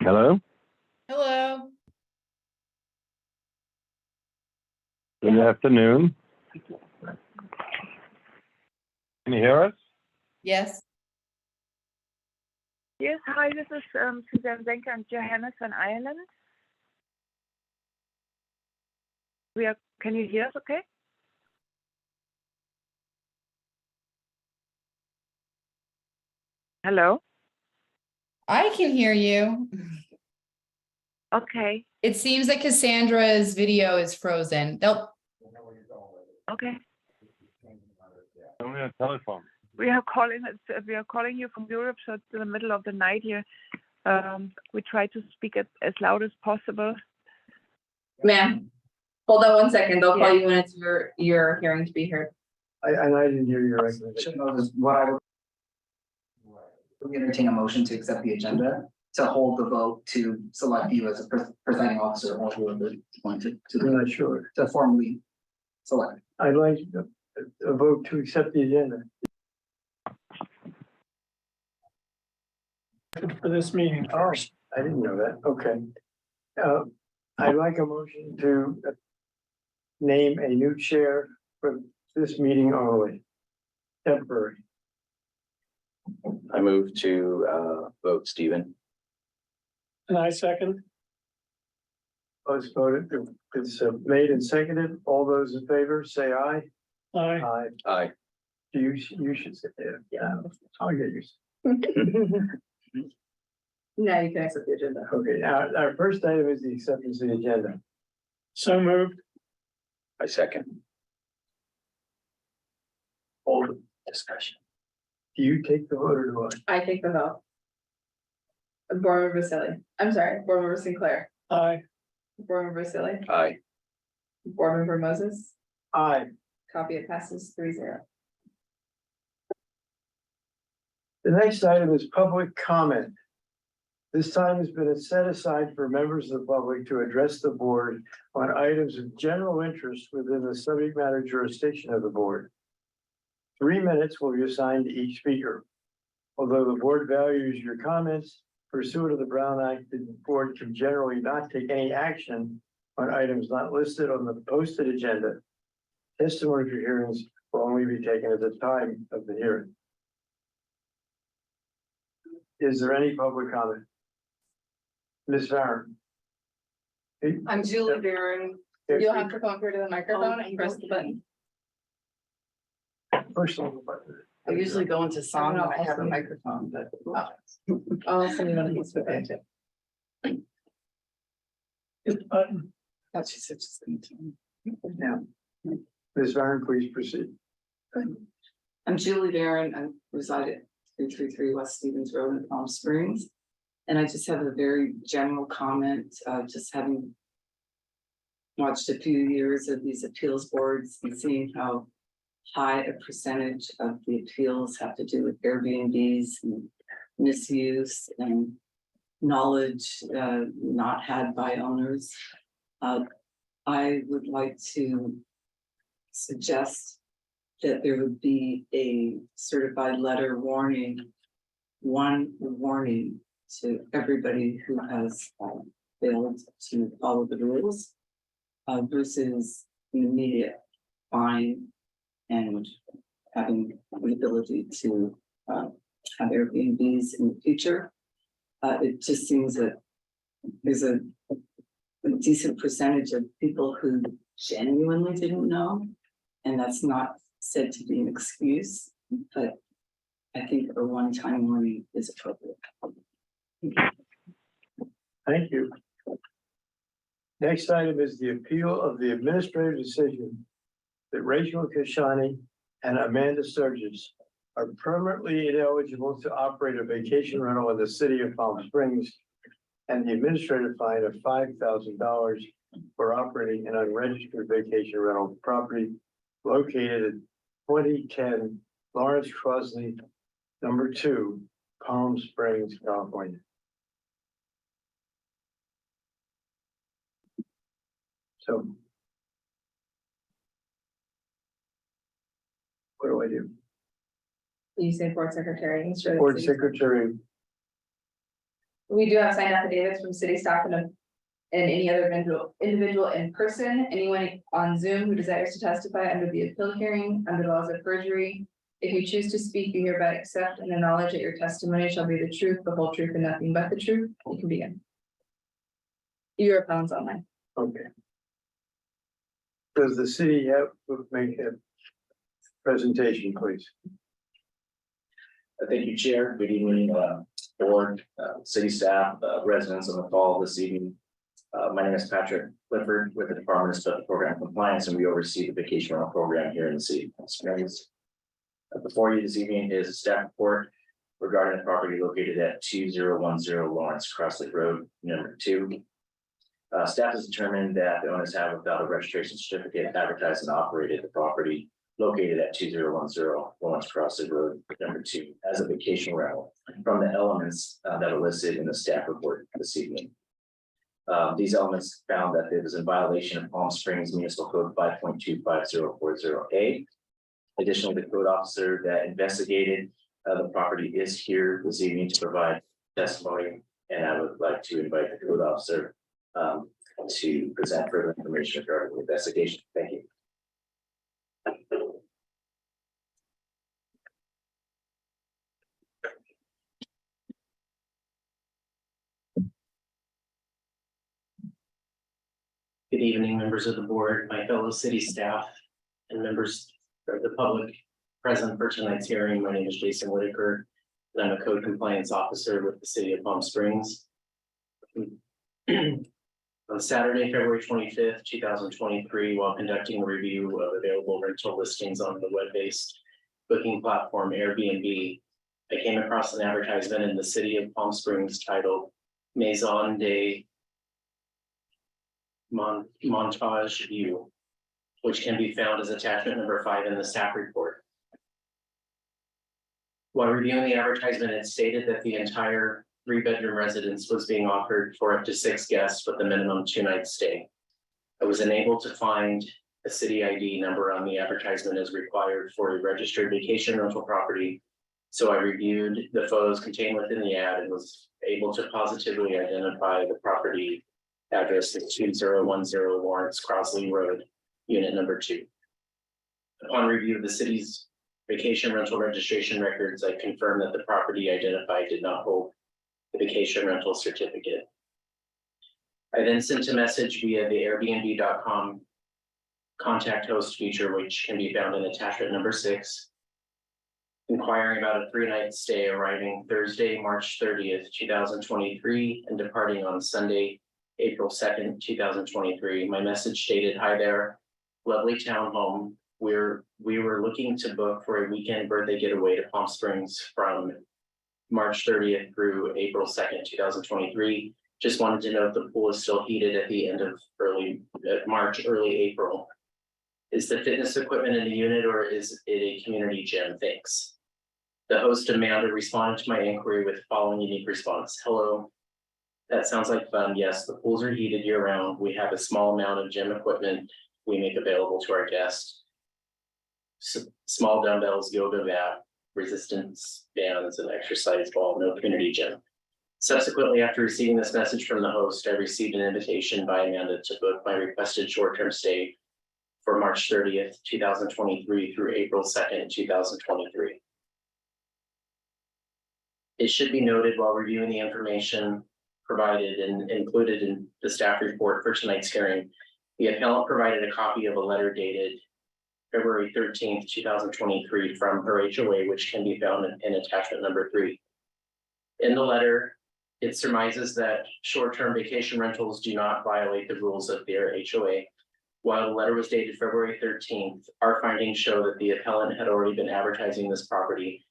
Hello? Hello. Good afternoon. Can you hear us? Yes. Yes, hi, this is Suzanne Zenker and Johannes von Ireland. Can you hear us okay? Hello? I can hear you. Okay, It seems that Cassandra's video is frozen. They'll. okay. Only on telephone. We are calling you from Europe, so it's in the middle of the night here. We try to speak as loud as possible. Ma'am, hold on 1 second. They'll call Yeah. you when it's your hearing to be heard. I didn't hear your recommendation. We entertain a motion to accept the agenda to hold the vote to select you as a presiding officer or whoever is appointed I'm not sure. to formally select. I'd like a vote to accept the agenda. For this meeting first. I didn't know that. Okay. I'd like a motion to name a new chair for this meeting only. Temporary. I move to vote Stephen. And I second. Let's vote it. It's made and seconded. All those in favor, say aye. Aye. Aye. Aye. You should say it. Yeah, I'll get you. Now you can accept the agenda. Okay, now, our first item is the acceptance of the agenda. So moved. I second. All the discussion. Do you take the vote or do I? I take the vote. Board Member Vasily. I'm sorry, Board Member Sinclair. Aye. Board Member Vasily. Aye. Board Member Moses. Aye. Copy it passes 3-0. The next item is public comment. This time has been set aside for members of the public to address the board on items of general interest within the subject matter jurisdiction of the board. 3 minutes will be assigned to each speaker. Although the board values your comments, pursuant to the Brown Act, the board can generally not take any action on items not listed on the posted agenda. Testimony for hearings will only be taken at the time of the hearing. Is there any public comment? Ms. Farren? I'm Julie Barron. You'll have to come up here to the microphone and press the button. First of all, I usually go into song when I have a microphone, but. I'll send you one of these. hit the button. Thought she said she's going to. Yeah. Ms. Farren, please proceed. I'm Julie Barron. I reside at 333 West Stevens Road in Palm Springs. And I just have a very general comment, just having watched a few years of these appeals boards and seeing how high a percentage of the appeals have to do with Airbnbs and misuse and knowledge not had by owners. I would like to suggest that there would be a certified letter warning, one warning to everybody who has failed to follow the rules versus an immediate fine and having the ability to have Airbnbs in the future. It just seems that there's a decent percentage of people who genuinely didn't know, and that's not said to be an excuse, but I think a one-time warning is appropriate. Thank you. Next item is the appeal of the administrative decision that Rachel Kashani and Amanda Sturgis are permanently ineligible to operate a vacation rental in the city of Palm Springs, and the administrative fine of $5,000 for operating an unregistered vacation rental property located at 2010 Lawrence Crosley, number 2, Palm Springs, California. So What do I do? You say board secretary. Mr. Board City- secretary, We do have signed affidavits from city staff and any other individual in person, anyone on Zoom who desires to testify under the appeal hearing, under the laws of perjury. If you choose to speak, you hereby accept and acknowledge that your testimony shall be the truth, the whole truth, and nothing but the truth. You can begin. Your appellant's online. okay. Does the city have, make a presentation, please? Thank you, Chair. Good evening, board, city staff, residents on the call this evening. My name is Patrick Clifford with the Department of Special Program Compliance, and we oversee the vacation rental program here in the city of Palm Springs. Before you this evening is a staff report regarding the property located at 2010 Lawrence Crossley Road, number 2. Staff has determined that the owners have, without a registration certificate, advertised and operated the property located at 2010 Lawrence Crossley Road, number 2, as a vacation rental from the elements that are listed in the staff report this evening. These elements found that it was in violation of Palm Springs Municipal Code 5.25040A. Additionally, the code officer that investigated the property is here this evening to provide testimony, and I would like to invite the code officer to present further information regarding the investigation. Thank you. Good evening, members of the board, my fellow city staff, and members of the public present for tonight's hearing. My name is Jason Whitaker, and I'm a code compliance officer with the city of Palm Springs. On Saturday, February 25th, 2023, while conducting a review of available rental listings on the web-based booking platform Airbnb, I came across an advertisement in the city of Palm Springs titled Maison de Montage View, which can be found as attachment number 5 in the staff report. While reviewing the advertisement, it stated that the entire 3-bedroom residence was being offered for up to 6 guests with a minimum 2-night stay. I was unable to find a city ID number on the advertisement as required for a registered vacation rental property. So I reviewed the photos contained within the ad and was able to positively identify the property address is 2010 Lawrence Crossley Road, unit number 2. Upon review of the city's vacation rental registration records, I confirmed that the property identified did not hold the vacation rental certificate. I then sent a message via the Airbnb.com contact host feature, which can be found in attachment number 6, inquiring about a 3-night stay arriving Thursday, March 30th, 2023, and departing on Sunday, April 2nd, 2023. My message stated, "Hi there, lovely townhome. We were looking to book for a weekend birthday getaway to Palm Springs from March 30th through April 2nd, 2023. Just wanted to note the pool is still heated at the end of March, early April. Is the fitness equipment in the unit or is it a community gym? Thanks." The host Amanda responded to my inquiry with the following unique response. "Hello. That sounds like fun. Yes, the pools are heated year round. We have a small amount of gym equipment we make available to our guests. Small dumbbells, yoga mat, resistance bands, and exercise ball, no community gym." Subsequently, after receiving this message from the host, I received an invitation by Amanda to book my requested short-term stay for March 30th, 2023 through April 2nd, 2023. It should be noted while reviewing the information provided and included in the staff report for tonight's hearing, the appellant provided a copy of a letter dated February 13th, 2023 from her HOA, which can be found in attachment number 3. In the letter, it surmises that short-term vacation rentals do not violate the rules of their HOA. While the letter was dated February 13th, our findings show that the appellant had already been advertising this property,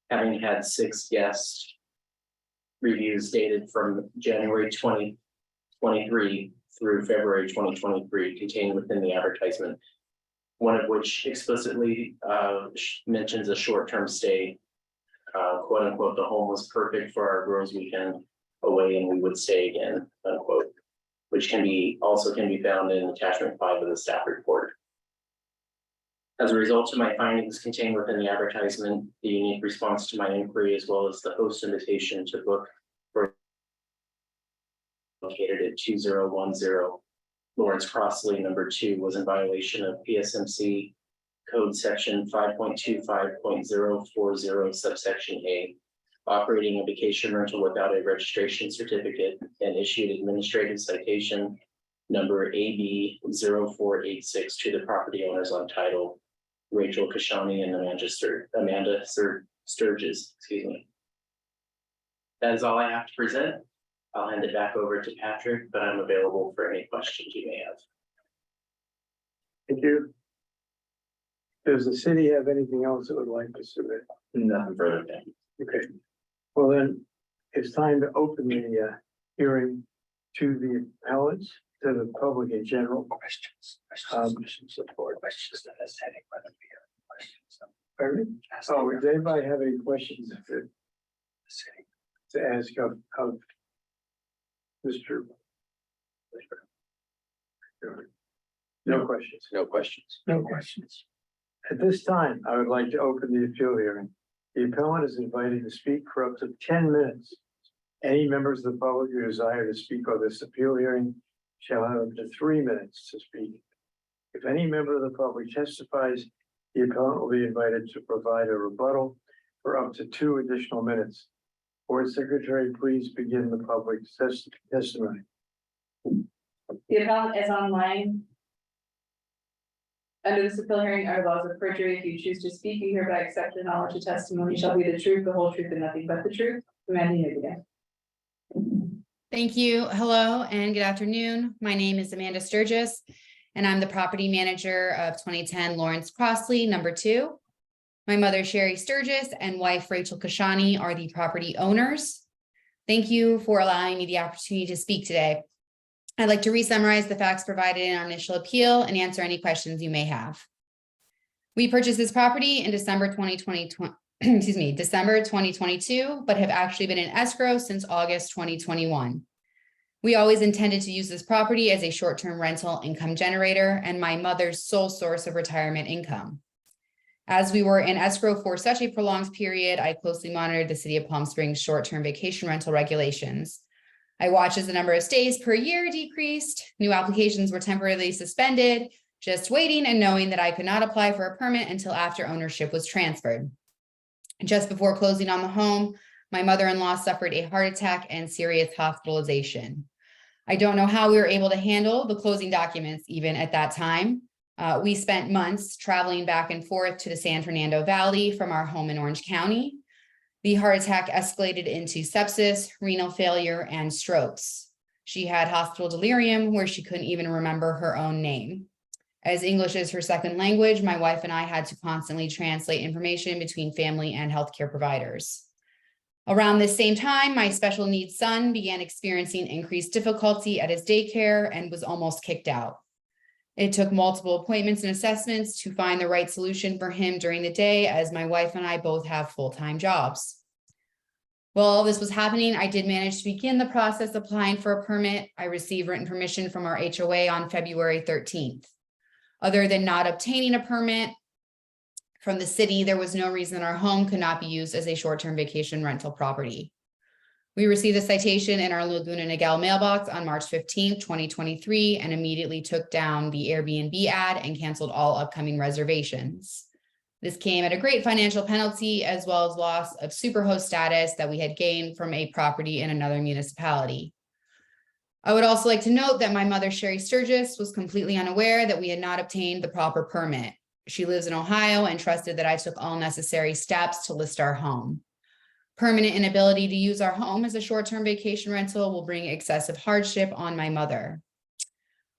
having had 6 guest reviews dated from January 2023 through February 2023 contained within the advertisement, one of which explicitly mentions a short-term stay, quote unquote, "The home was perfect for our girls' weekend away and we would stay again," unquote, which can be found in attachment 5 of the staff report. As a result of my findings contained within the advertisement, the unique response to my inquiry, as well as the host invitation to book for located at 2010 Lawrence Crossley number 2 was in violation of PSMC Code Section 5.25.040 subsection A, operating a vacation rental without a registration certificate, and issued administrative citation number AB 0486 to the property owners on title Rachel Kashani and Amanda Sturgis, excuse me. That is all I have to present. I'll hand it back over to Patrick, but I'm available for any questions you may have. Thank you. Does the city have anything else it would like to submit? Nothing further. Thank you. Okay, well then, it's time to open the hearing to the appellants, to the public in general. Questions. Support. Questions that is heading whether we have questions. Pardon me? Oh, does anybody have any questions to ask of Mr. No questions. No questions. No questions. At this time, I would like to open the appeal hearing. The appellant is invited to speak for up to 10 minutes. Any members of the public who desire to speak on this appeal hearing shall have up to 3 minutes to speak. If any member of the public testifies, the appellant will be invited to provide a rebuttal for up to 2 additional minutes. Board Secretary, please begin the public testimony. The appellant is online. Under this appeal hearing are laws of perjury. If you choose to speak, you hereby accept the knowledge of testimony shall be the truth, the whole truth, and nothing but the truth. Amanda, you may begin. Thank you. Hello and good afternoon. My name is Amanda Sturgis, and I'm the property manager of 2010 Lawrence Crossley, number 2. My mother, Sherry Sturgis, and wife, Rachel Kashani, are the property owners. Thank you for allowing me the opportunity to speak today. I'd like to re-summarize the facts provided in our initial appeal and answer any questions you may have. We purchased this property in December 2022, but have actually been in escrow since August 2021. We always intended to use this property as a short-term rental income generator and my mother's sole source of retirement income. As we were in escrow for such a prolonged period, I closely monitored the City of Palm Springs short-term vacation rental regulations. I watched as the number of stays per year decreased, new applications were temporarily suspended, just waiting and knowing that I could not apply for a permit until after ownership was transferred. Just before closing on the home, my mother-in-law suffered a heart attack and serious hospitalization. I don't know how we were able to handle the closing documents even at that time. We spent months traveling back and forth to the San Fernando Valley from our home in Orange County. The heart attack escalated into sepsis, renal failure, and strokes. She had hospital delirium where she couldn't even remember her own name. As English is her second language, my wife and I had to constantly translate information between family and healthcare providers. Around this same time, my special needs son began experiencing increased difficulty at his daycare and was almost kicked out. It took multiple appointments and assessments to find the right solution for him during the day, as my wife and I both have full-time jobs. While all this was happening, I did manage to begin the process applying for a permit. I received written permission from our HOA on February 13th. Other than not obtaining a permit from the city, there was no reason our home could not be used as a short-term vacation rental property. We received a citation in our Laguna Niguel mailbox on March 15th, 2023, and immediately took down the Airbnb ad and canceled all upcoming reservations. This came at a great financial penalty, as well as loss of superhost status that we had gained from a property in another municipality. I would also like to note that my mother, Sherry Sturgis, was completely unaware that we had not obtained the proper permit. She lives in Ohio and trusted that I took all necessary steps to list our home. Permanent inability to use our home as a short-term vacation rental will bring excessive hardship on my mother.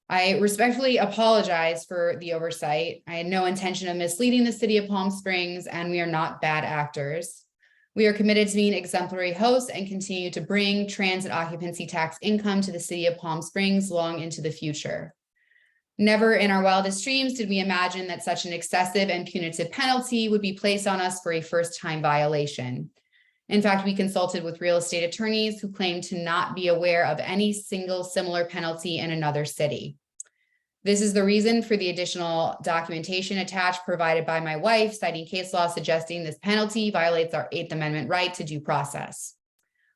I respectfully apologize for the oversight. I had no intention of misleading the City of Palm Springs, and we are not bad actors. We are committed to being exemplary hosts and continue to bring transit occupancy tax income to the City of Palm Springs long into the future. Never in our wildest dreams did we imagine that such an excessive and punitive penalty would be placed on us for a first-time violation. In fact, we consulted with real estate attorneys who claimed to not be aware of any single similar penalty in another city. This is the reason for the additional documentation attached provided by my wife, citing case law suggesting this penalty violates our Eighth Amendment right to due process.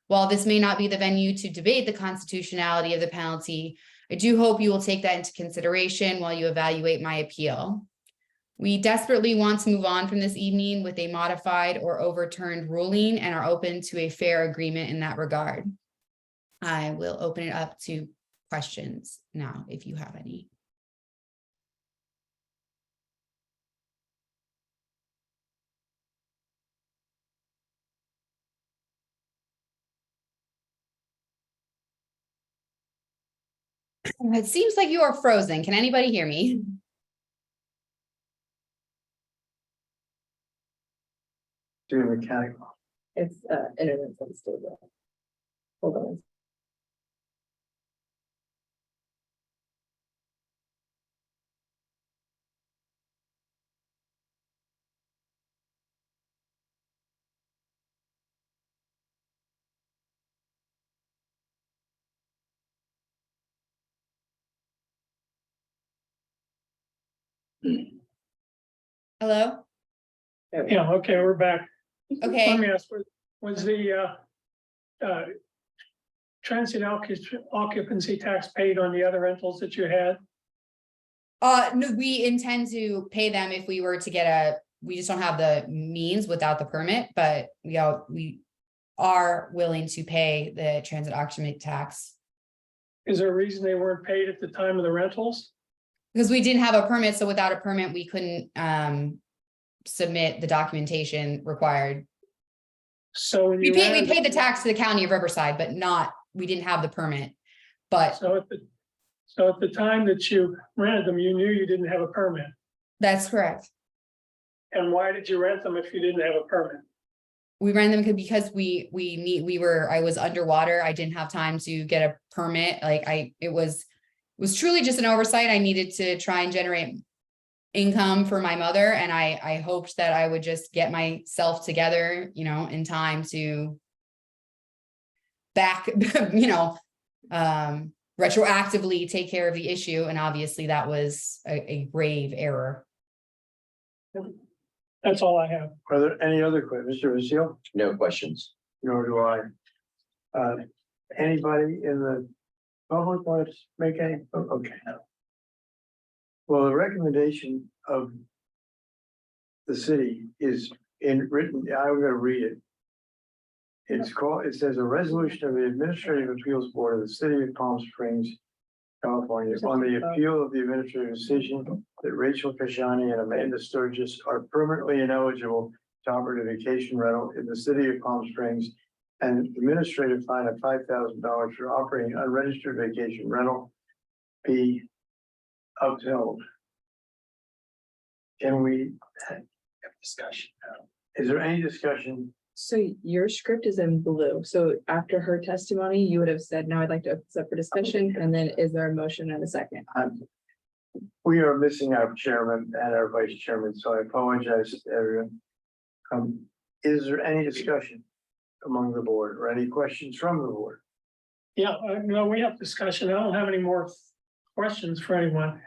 While this may not be the venue to debate the constitutionality of the penalty, I do hope you will take that into consideration while you evaluate my appeal. We desperately want to move on from this evening with a modified or overturned ruling and are open to a fair agreement in that regard. I will open it up to questions now, if you have any. It seems like you are frozen. Can anybody hear me? Do mechanical. It's internet unstable. Hold on. Hello? Yeah, okay, we're back. Let Okay, me ask, was the transient occupancy tax paid on the other rentals that you had? no, we intend to pay them if we were to get we just don't have the means without the permit, but we are willing to pay the transit occupancy tax. Is there a reason they weren't paid at the time of the rentals? Because we didn't have a permit, so without a permit, we couldn't submit the documentation required. So when We you paid rented, the tax to the county of Riverside, but we didn't have the permit. But so at the time that you rented them, you knew you didn't have a permit. that's correct. And why did you rent them if you didn't have a permit? We ran them because I was underwater. I didn't have time to get a permit. It was truly just an oversight. I needed to try and generate income for my mother. And I hoped that I would just get myself together, in time to retroactively take care of the issue. And obviously that was a grave error. That's all I have. Are there any other questions? Mr. Vasile? No questions. Nor do I. Anybody in the public want to make any? Okay. Well, the recommendation of the city is written, I'm gonna read it. It says a resolution of the Administrative Appeals Board of the City of Palm Springs, California, on the appeal of the administrative decision that Rachel Kashani and Amanda Sturgis are permanently ineligible to operate a vacation rental in the city of Palm Springs, and administrative fine of $5,000 for operating unregistered vacation rental be upheld. Can we have discussion now? Is there any discussion? So your script is in blue. So after her testimony, you would have said, now I'd like to open this up for discussion. And then is there a motion and a second? We are missing our chairman and our vice chairman, so I apologize to everyone. Is there any discussion among the board or any questions from the board? Yeah, no, we have discussion. I don't have any more questions for anyone.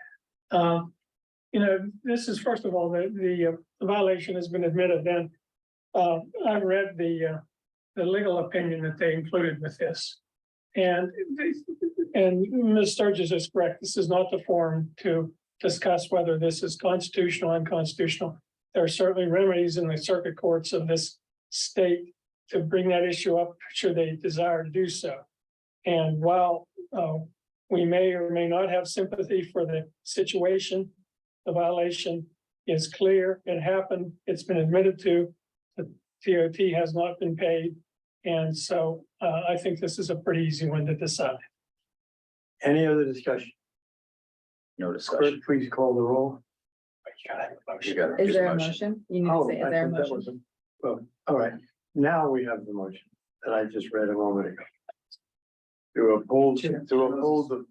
This is, first of all, the violation has been admitted. Then I've read the legal opinion that they included with this. And Ms. Sturgis is correct. This is not the forum to discuss whether this is constitutional or unconstitutional. There are certainly remedies in the circuit courts of this state to bring that issue up should they desire to do so. And while we may or may not have sympathy for the situation, the violation is clear. It happened. It's been admitted to. The TOT has not been paid. And so I think this is a pretty easy one to decide. Any other discussion? No Clerk, discussion. please call the roll. You got it. Is Just there a motion? You need to Oh, say, I is there a thought that motion? was a- well, all right, now we have the motion that I just read a moment ago. To uphold the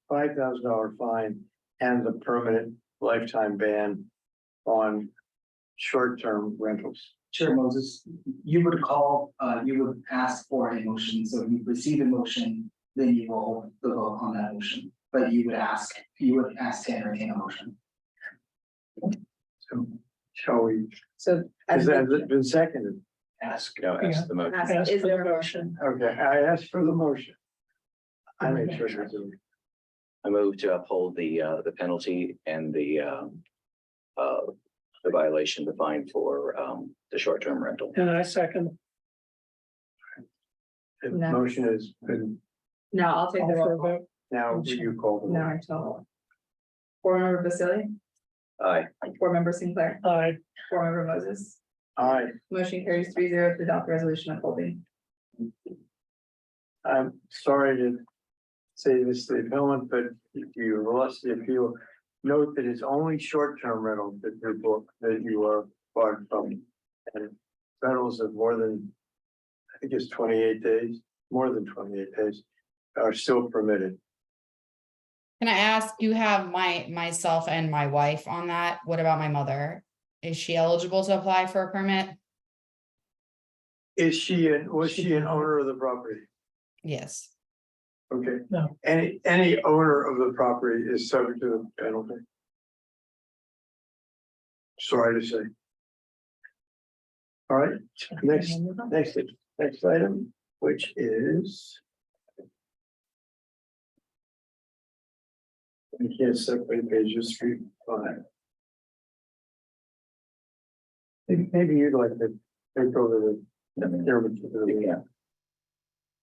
$5,000 fine and the permanent lifetime ban on short-term rentals. Chair Moses, you would you would ask for a motion, so if you receive a motion, then you will hold the vote on that motion. but you would ask to entertain a motion. So shall we, So. has that been seconded? Ask. Yeah. Ask the motion. Ask Is for there the a motion. Okay, I asked for the motion. I make sure to do it. I move to uphold the penalty and the violation, the fine for, the short-term rental. And I second. The No. motion has been, No, I'll take Call the for a roll. call. vote. now will you call the? No, roll? I told. Board Member Vasily, Aye. Board Member Sinclair, Aye. Board Member Moses. Aye, Motion carries 3-0 to adopt the resolution upholding. I'm sorry to say this to the appellant, but if you lost the appeal, note that it's only short-term rental that you are barred from. And rentals of more than, I think it's 28 days, more than 28 days are still permitted. Can I ask, you have myself and my wife on that? What about my mother? Is she eligible to apply for a permit? Was she an owner of the property? Yes. Okay. No. Any owner of the property is subject to the penalty. Sorry to say. All right, next item, which is. I can't separate pages 3, 5. Maybe you'd like to take over the. Yeah.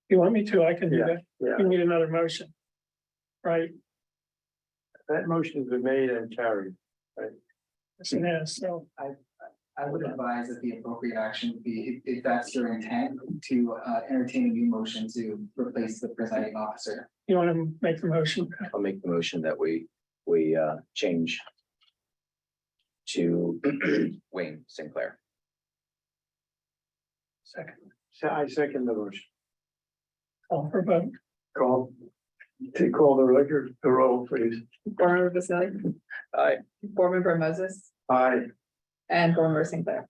You want me to, I can do Yeah, that. yeah, You need another motion. Right, that motion's been made and carried. yes, it is, so. I would advise that the appropriate action would be, if that's your intent, to entertain a new motion to replace the presiding officer. You want to make the motion? I'll make the motion that we change to Wayne Sinclair. Second, So I second the motion. call for vote. Call the record, the roll, please. Board Member Vasily, Aye. Board Member Moses, Aye. and Board Member Sinclair.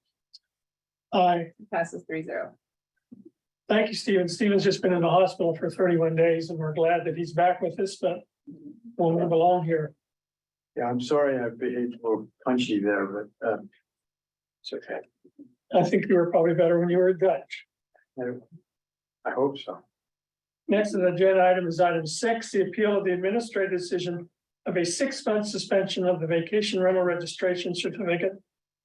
Aye. Passes 3-0. Thank you, Stephen. Stephen's just been in the hospital for 31 days and we're glad that he's back with us, but we'll move along here. Yeah, I'm sorry I behaved a little punchy there, but it's okay. I think you were probably better when you were Dutch. I hope so. Next on the agenda item is item 6, the appeal of the administrative decision of a 6-month suspension of the vacation rental registration certificate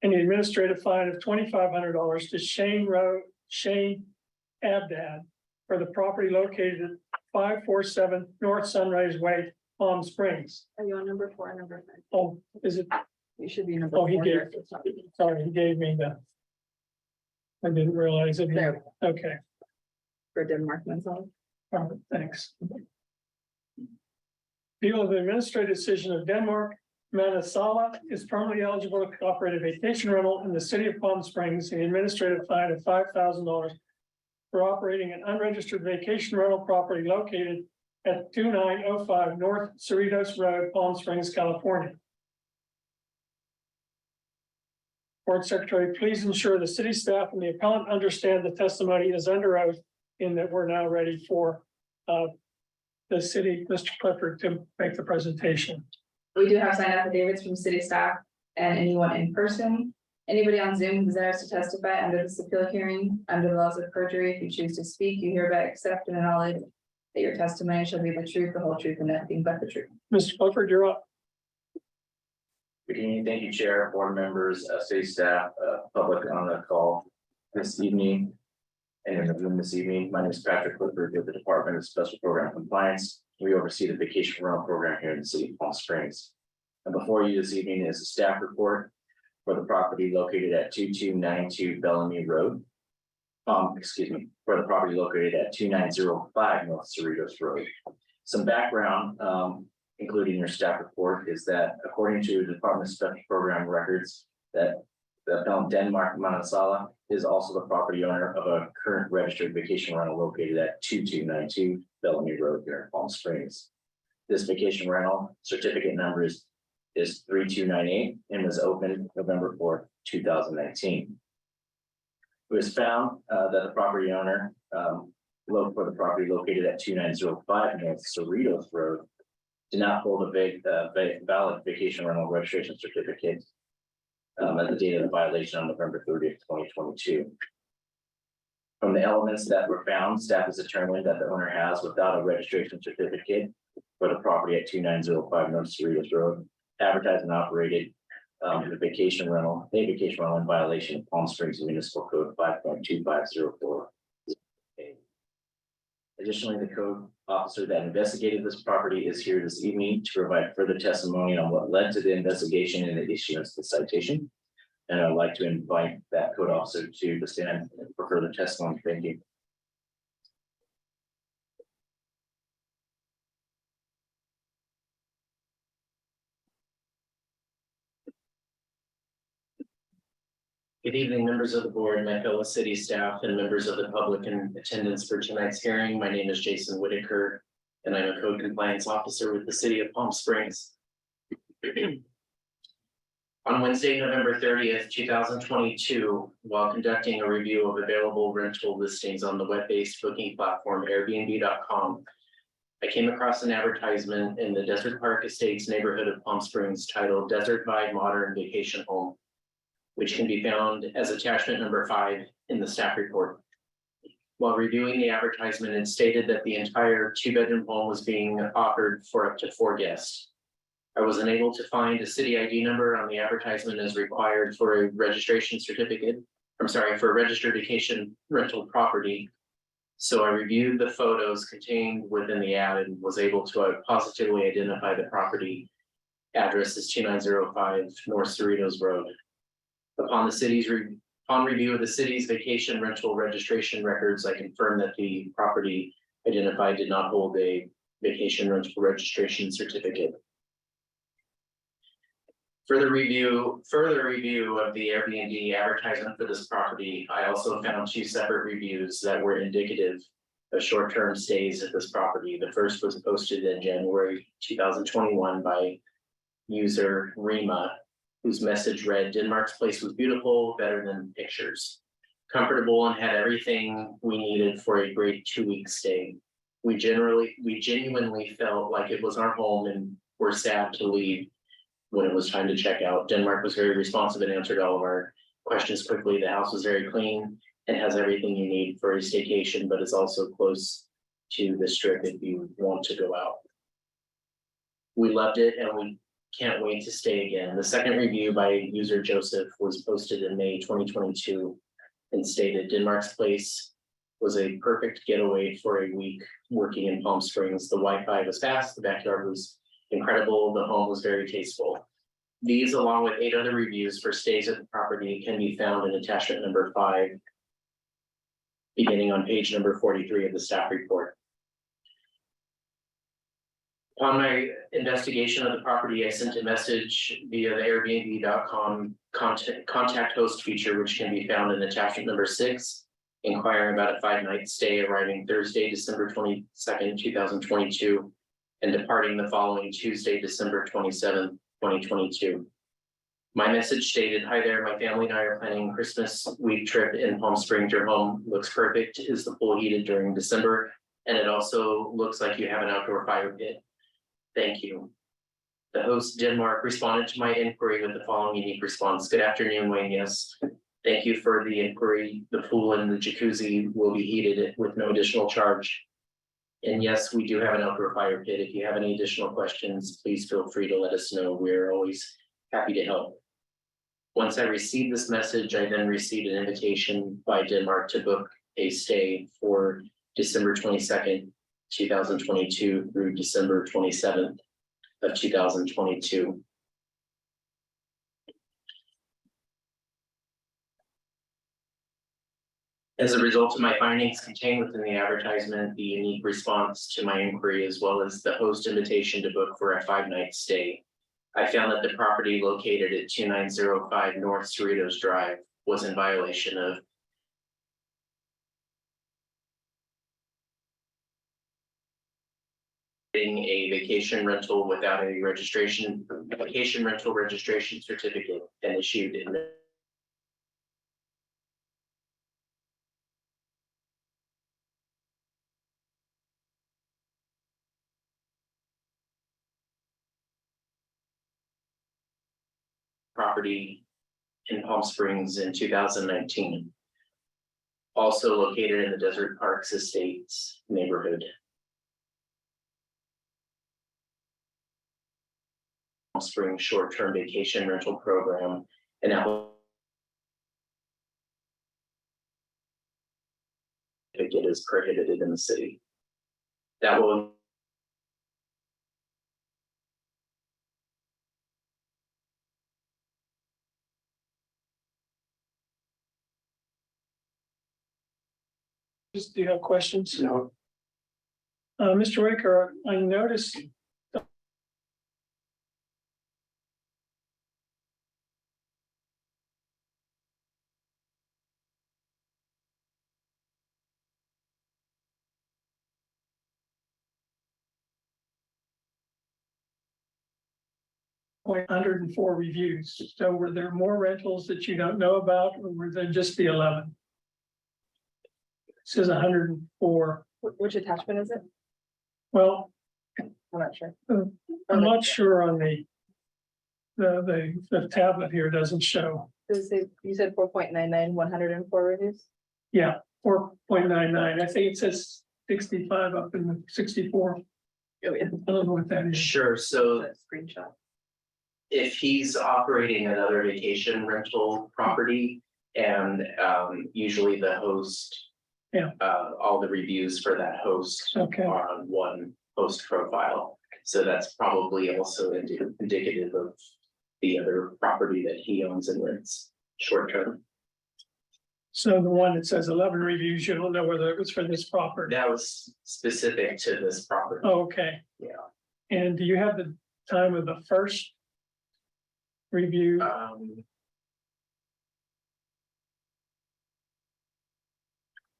and the administrative fine of $2,500 to Shane Abdad for the property located at 547 North Sunrise Way, Palm Springs. Are you on number 4 or number 5? Oh, is it? You should be number Oh, he 4. gave, here. sorry, he gave me the. I didn't realize it. There. Okay, For Denmark, Mansell. all right, thanks. Appeal of the administrative decision of Denmark, Manasala is permanently eligible to operate a vacation rental in the city of Palm Springs, and the administrative fine of $5,000 for operating an unregistered vacation rental property located at 2905 North Cerritos Road, Palm Springs, California. Board Secretary, please ensure the city staff and the appellant understand the testimony is under oath in that we're now ready for the city, Mr. Clifford, to make the presentation. We do have signed affidavits from city staff and anyone in person. Anybody on Zoom who desires to testify under this appeal hearing, under the laws of perjury, if you choose to speak, you hereby accept and acknowledge that your testimony shall be the truth, the whole truth, and nothing but the truth. Mr. Clifford, you're up. Good evening, thank you, Chair, board members, city staff, public on the call this evening. And in the room this evening, my name is Patrick Clifford with the Department of Special Program Compliance. We oversee the vacation rental program here in the city of Palm Springs. And before you this evening is a staff report for the property located at 2292 Bellamy Road. For the property located at 2905 North Cerritos Road. Some background, including your staff report, is that according to the Department of Special Program records, that the appellant Denmark Manasala is also the property owner of a current registered vacation rental located at 2292 Bellamy Road here in Palm Springs. This vacation rental certificate number is 3298 and was opened November 4th, 2019. It was found that the property owner for the property located at 2905 North Cerritos Road did not hold a valid vacation rental registration certificate at the date of the violation on November 30th, 2022. From the elements that were found, staff has determined that the owner has, without a registration certificate for the property at 2905 North Cerritos Road, advertised and operated a vacation rental in violation of Palm Springs Municipal Code 5.2504. Additionally, the code officer that investigated this property is here this evening to provide further testimony on what led to the investigation and the issuance of the citation. And I'd like to invite that code officer to the stand for further testimony. Thank you. Good evening, members of the board, my fellow city staff, and members of the public in attendance for tonight's hearing. My name is Jason Whitaker, and I'm a code compliance officer with the city of Palm Springs. On Wednesday, November 30th, 2022, while conducting a review of available rental listings on the web-based booking platform Airbnb.com, I came across an advertisement in the Desert Park Estates neighborhood of Palm Springs titled Desert Vibe Modern Vacation Home, which can be found as attachment number 5 in the staff report. While reviewing the advertisement, it stated that the entire 2-bedroom home was being offered for up to 4 guests. I was unable to find a city ID number on the advertisement as required for a registration certificate. For a registered vacation rental property. So I reviewed the photos contained within the ad and was able to positively identify the property address as 2905 North Cerritos Road. Upon review of the city's vacation rental registration records, I confirmed that the property identified did not hold a vacation rental registration certificate. Further review of the Airbnb advertisement for this property, I also found 2 separate reviews that were indicative of short-term stays at this property. The first was posted in January 2021 by user Rima, whose message read, "Denmark's place was beautiful, better than pictures. Comfortable and had everything we needed for a great 2-week stay. We genuinely felt like it was our home and were sad to leave when it was time to check out. Denmark was very responsive and answered all of our questions quickly. The house was very clean and has everything you need for a staycation, but is also close to the strip if you want to go out. We loved it and we can't wait to stay again." The second review by user Joseph was posted in May 2022 and stated, "Denmark's place was a perfect getaway for a week working in Palm Springs. The Wi-Fi was fast, the backyard was incredible, the home was very tasteful." These, along with 8 other reviews for stays at the property, can be found in attachment number 5, beginning on page number 43 of the staff report. Upon my investigation of the property, I sent a message via the Airbnb.com contact host feature, which can be found in attachment number 6, inquiring about a 5-night stay arriving Thursday, December 22nd, 2022, and departing the following Tuesday, December 27th, 2022. My message stated, "Hi there, my family and I are planning a Christmas week trip in Palm Springs. Your home looks perfect. Is the pool heated during December? And it also looks like you have an outdoor fire pit. Thank you." The host, Denmark, responded to my inquiry with the following unique response. "Good afternoon, Wayne. Yes. Thank you for the inquiry. The pool and the jacuzzi will be heated with no additional charge. And yes, we do have an outdoor fire pit. If you have any additional questions, please feel free to let us know. We're always happy to help." Once I received this message, I then received an invitation by Denmark to book a stay for December 22nd, 2022 through December 27th of 2022. As a result of my findings contained within the advertisement, the unique response to my inquiry, as well as the host invitation to book for a 5-night stay, I found that the property located at 2905 North Cerritos Drive was in violation of a vacation rental without a vacation rental registration certificate and issued in property in Palm Springs in 2019. Also located in the Desert Parks Estates neighborhood. Palm Springs short-term vacation rental program and it is prohibited in the city. That will Do you have questions? No, Mr. Waker, I noticed. Like 104 reviews, so were there more rentals that you don't know about, or were there just the 11? It says 104, Which attachment is it? well, I'm not sure. I'm not sure on the tablet here doesn't show. You said 4.99, 104 reviews? Yeah, 4.99, I think it says 65 up in the 64, Oh, yeah. I don't know what that is. sure, so The screenshot. if he's operating another vacation rental property and usually the host. Yeah. All the reviews for that host Okay, are on one host profile. So that's probably also indicative of the other property that he owns and rents short term. so the one that says 11 reviews, you don't know whether it was for this property. That was specific to this property. Oh, okay. Yeah. And do you have the time of the first review?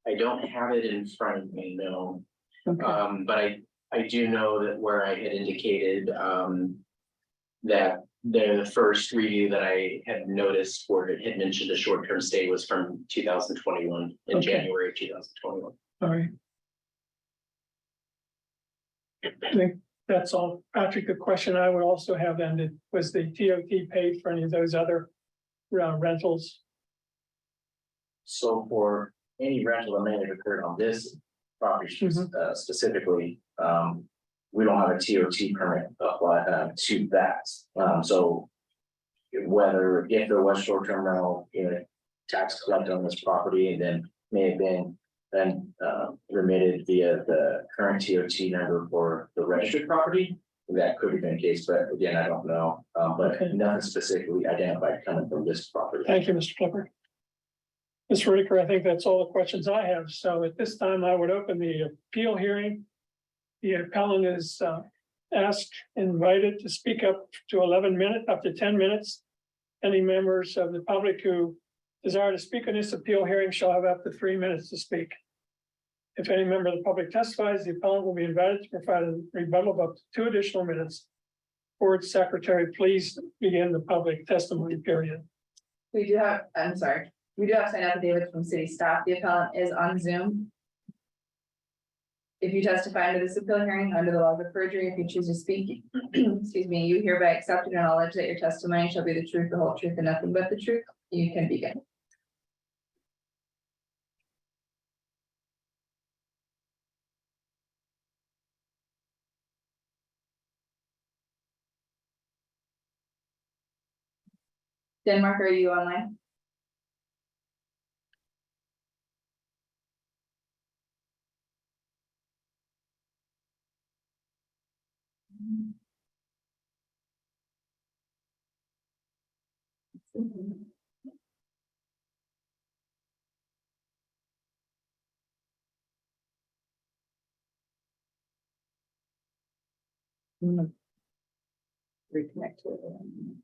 I don't have it in front of me, no. Okay. But I do know that where I had indicated, that the first review that I had noticed where it had mentioned a short-term stay was from 2021, in Okay. January 2021. All right. I think that's all. Patrick, the question I would also have then, was the TOT paid for any of those other rentals? So for any rental that may have occurred on this property specifically, we don't have a TOT permit apply to that. So whether if there was short-term rental, tax collected on this property and then may have been then remitted via the current TOT number for the registered property, that could have been the case, but again, I don't know. But Okay. nothing specifically identified coming from this property. Thank you, Mr. Clifford. Mr. Ricker, I think that's all the questions I have. So at this time, I would open the appeal hearing. The appellant is invited to speak up to 11 minutes, up to 10 minutes. Any members of the public who desire to speak on this appeal hearing shall have up to 3 minutes to speak. If any member of the public testifies, the appellant will be invited to provide a rebuttal of up to 2 additional minutes. Board Secretary, please begin the public testimony period. We do have signed affidavits from city staff. The appellant is on Zoom. If you testify under this appeal hearing under the laws of perjury, if you choose to speak, excuse me, you hereby accept and acknowledge that your testimony shall be the truth, the whole truth, and nothing but the truth. You can begin. Denmark, are you online? Reconnect to it.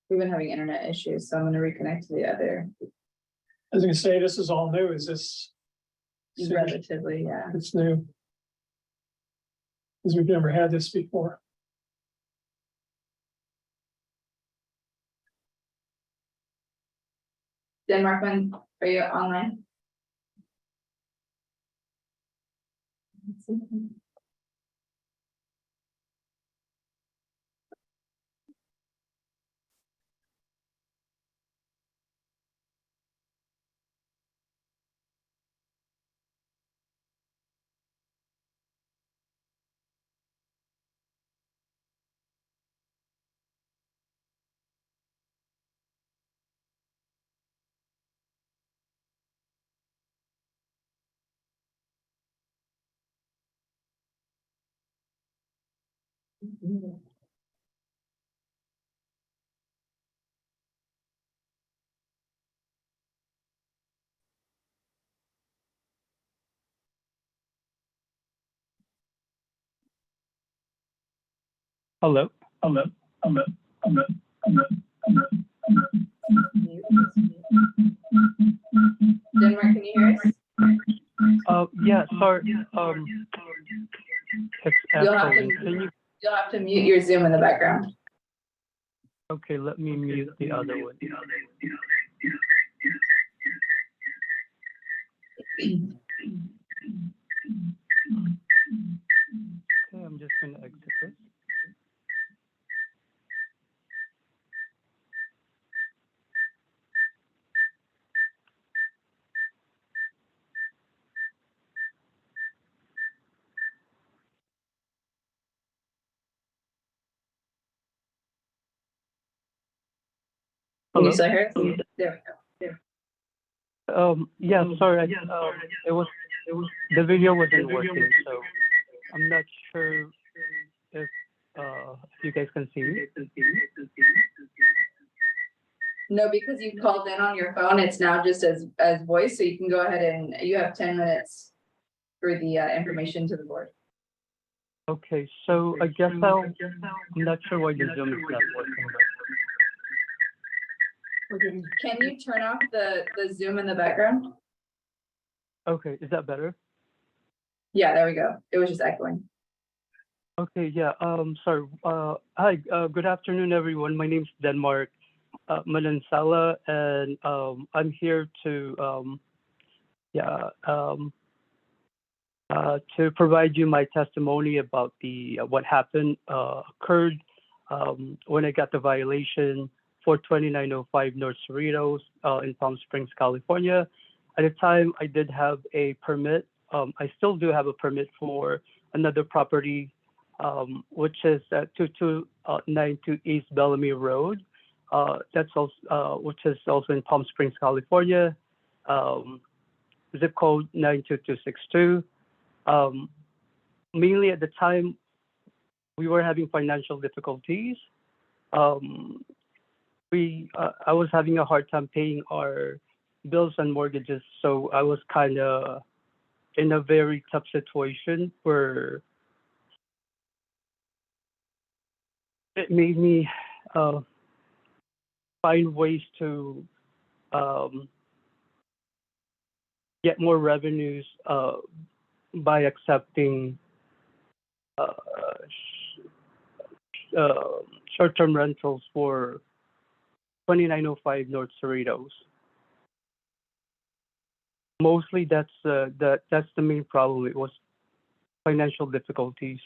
We've been having internet issues, so I'm gonna reconnect to the other. I was gonna say, this is all new. Is this? Relatively, yeah. It's new. Because we've never had this before. Denmarkman, are you online? Hello. Denmark, can you hear us? Yeah, sorry, it's You'll have echoing. to- Can you, You'll have to mute your Zoom in the background. okay, let me mute the other one. Okay, I'm just gonna exit this. Can you Hello? still hear us? There we go. Yeah, sorry, it was, the video wasn't working, so I'm not sure if you guys can see me. No, because you called in on your phone, it's now just as voice, so you can go ahead and you have 10 minutes for the information to the board. Okay, so I guess I'm not sure why the Zoom is not working, Can you turn off the Zoom in the background? but, okay, is that better? Yeah, there we go. It was just echoing. Okay, yeah, sorry, hi, good afternoon, everyone. My name's Denmark Manansala, and I'm here to to provide you my testimony about the what happened occurred when I got the violation for 2905 North Cerritos in Palm Springs, California. At the time, I did have a permit. I still do have a permit for another property, which is at 2292 East Bellamy Road. That's also which is also in Palm Springs, California. Zip code 92262. Mainly at the time, we were having financial difficulties. I was having a hard time paying our bills and mortgages, so I was kind of in a very tough situation where it made me find ways to get more revenues by accepting short-term rentals for 2905 North Cerritos. Mostly that's the main problem. It was financial difficulties.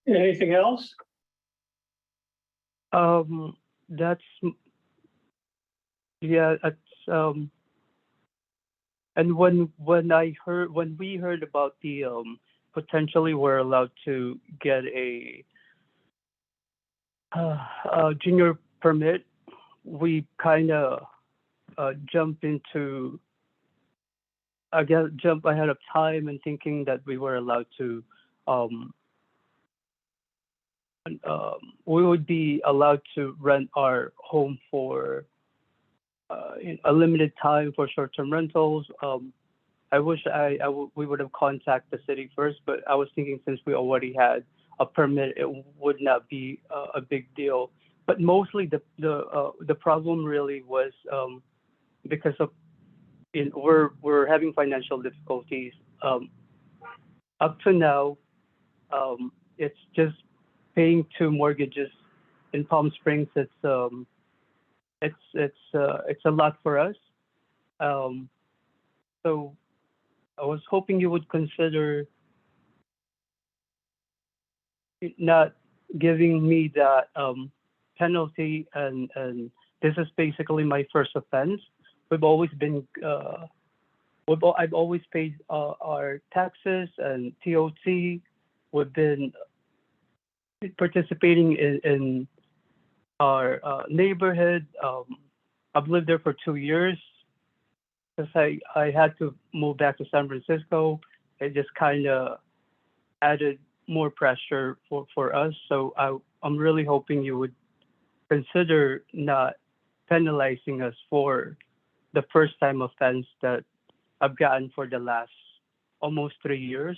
Anything else? That's yeah. That's and when we heard about the potentially we're allowed to get a junior permit, we kind of jump ahead of time and thinking that we were allowed to we would be allowed to rent our home for a limited time for short-term rentals. I wish we would have contacted the city first, but I was thinking since we already had a permit, it would not be a big deal. But mostly the problem really was because of we're having financial difficulties. up to now, it's just paying 2 mortgages in Palm Springs. It's a lot for us. So I was hoping you would consider not giving me that penalty, and this is basically my first offense. We've always been I've always paid our taxes and TOT. We've been participating in our neighborhood. I've lived there for 2 years because I had to move back to San Francisco. It just kind of added more pressure for us. So I'm really hoping you would consider not penalizing us for the first time offense that I've gotten for the last almost 3 years.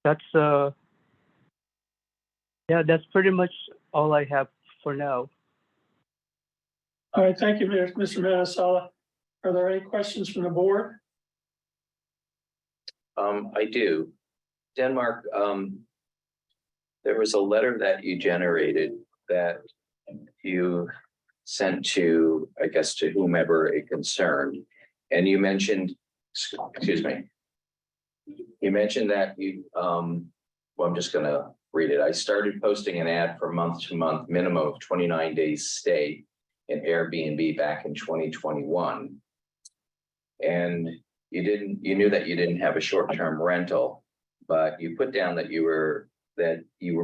That's that's pretty much all I have for now. All right, thank you, Mr. Manasala. Are there any questions from the board? I do. Denmark, there was a letter that you generated that you sent to, I guess, to whomever it concerned. And you mentioned, excuse me. You mentioned that you, well, I'm just gonna read it. I started posting an ad for month to month minimum of 29 days stay in Airbnb back in 2021. And you knew that you didn't have a short-term rental, but you put down that you were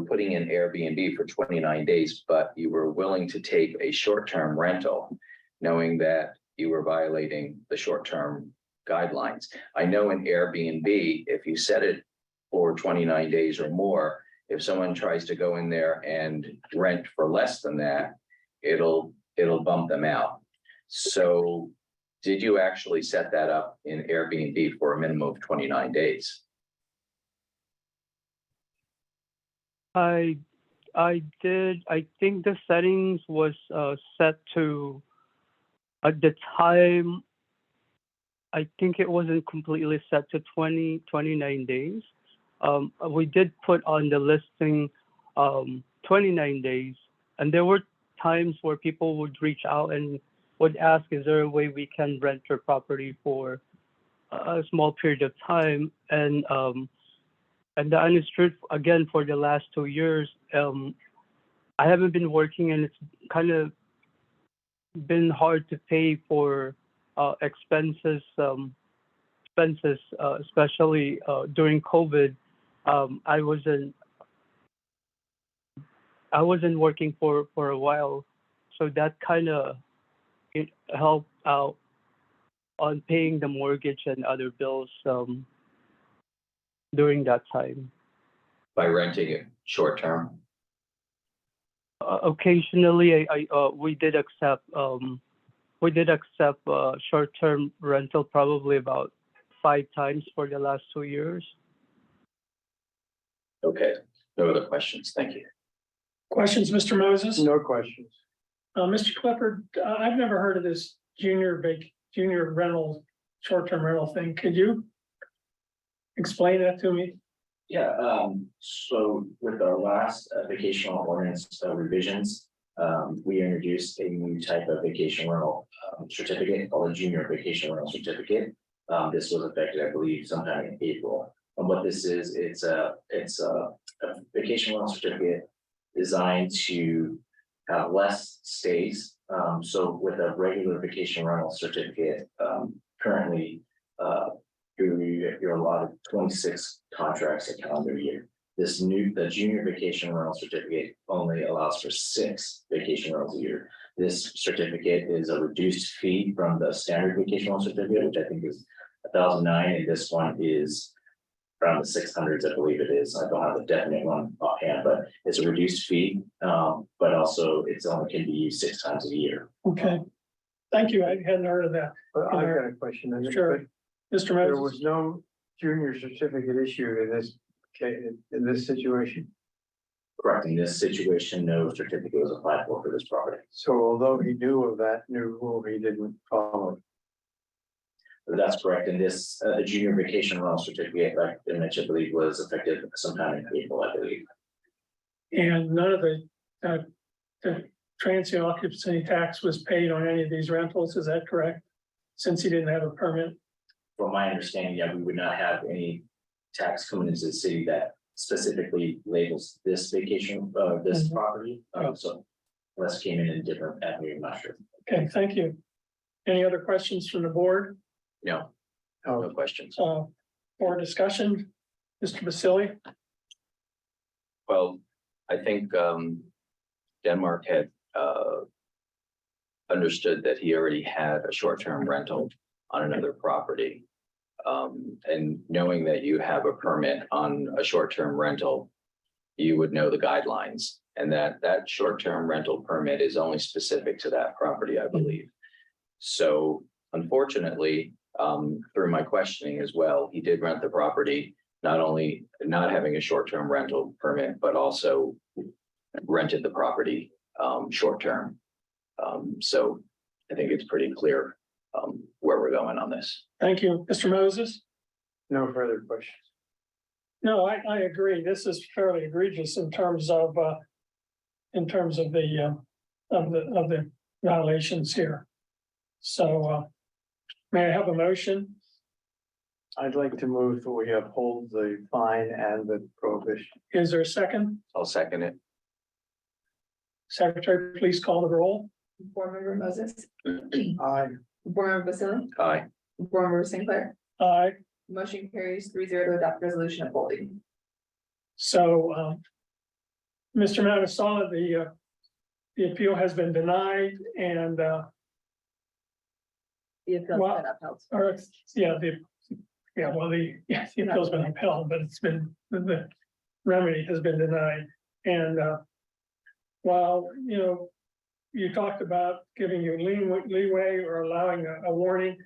putting in Airbnb for 29 days, but you were willing to take a short-term rental, knowing that you were violating the short-term guidelines. I know in Airbnb, if you set it for 29 days or more, if someone tries to go in there and rent for less than that, it'll bump them out. So did you actually set that up in Airbnb for a minimum of 29 days? I did. I think the settings was set to, at the time, I think it wasn't completely set to 29 days. We did put on the listing 29 days, and there were times where people would reach out and would ask, is there a way we can rent your property for a small period of time? And the honest truth, again, for the last 2 years, I haven't been working, and it's kind of been hard to pay for expenses, especially during COVID. I wasn't working for a while, so that kind of it helped out on paying the mortgage and other bills during that time. By renting it short term? Occasionally, we did accept short-term rental probably about 5 times for the last 2 years. Okay, no other questions. Thank you. Questions, Mr. Moses? No questions. Mr. Clifford, I've never heard of this junior rental, short-term rental thing. Could you explain that to me? Yeah, so with our last vacational ordinance revisions, we introduced a new type of vacation rental certificate called a junior vacation rental certificate. This was effective, I believe, sometime in April. And what this is, it's a vacation rental certificate designed to have less stays. So with a regular vacation rental certificate, currently, you're allotted 26 contracts a calendar year. The junior vacation rental certificate only allows for 6 vacation rentals a year. This certificate is a reduced fee from the standard vacation rental certificate, which I think is $1,009, and this one is around the 600s, I believe it is. I don't have a definite one offhand, but it's a reduced fee, but also it's only can be used 6 times a year. Okay, thank you. I hadn't heard of that. But I've got a question. Sure. Mr. There Moses? was no junior certificate issued in this case, in this situation. Correct. In this situation, no certificate was applied for this property. So although he knew of that new rule, he didn't follow it. That's correct, and this, the junior vacation rental certificate, like I mentioned, I believe was effective sometime in April, I believe. And none of the transient occupancy tax was paid on any of these rentals, is that correct? Since he didn't have a permit? From my understanding, yeah, we would not have any tax coming into the city that specifically labels this vacation, this Mhm. property, so. Unless it came in a different avenue, I'm not sure. Okay, thank you. Any other questions from the board, No, Oh, no questions. or discussion? Mr. Basili? Well, I think Denmark had understood that he already had a short-term rental on another property. And knowing that you have a permit on a short-term rental, you would know the guidelines, and that short-term rental permit is only specific to that property, I believe. So unfortunately, through my questioning as well, he did rent the property, not only not having a short-term rental permit, but also rented the property short-term. So I think it's pretty clear where we're going on this. Thank you. Mr. Moses? no further questions. No, I agree. This is fairly egregious in terms of the violations here. So, may I have a motion? I'd like to move that we uphold the fine and the prohibition. Is there a second? I'll second it. Secretary, please call the roll. Board Member Moses, Aye. Board Member Basili, Aye. Board Member Sinclair. Aye. Motion carries 3-0 to adopt resolution upholding. So, Mr. Manasola, the appeal has been denied and, The appeal Wow. has been upheld. or, the appeal's been upheld, but it's been, the remedy has been denied. And, while, you talked about giving you leeway or allowing a warning,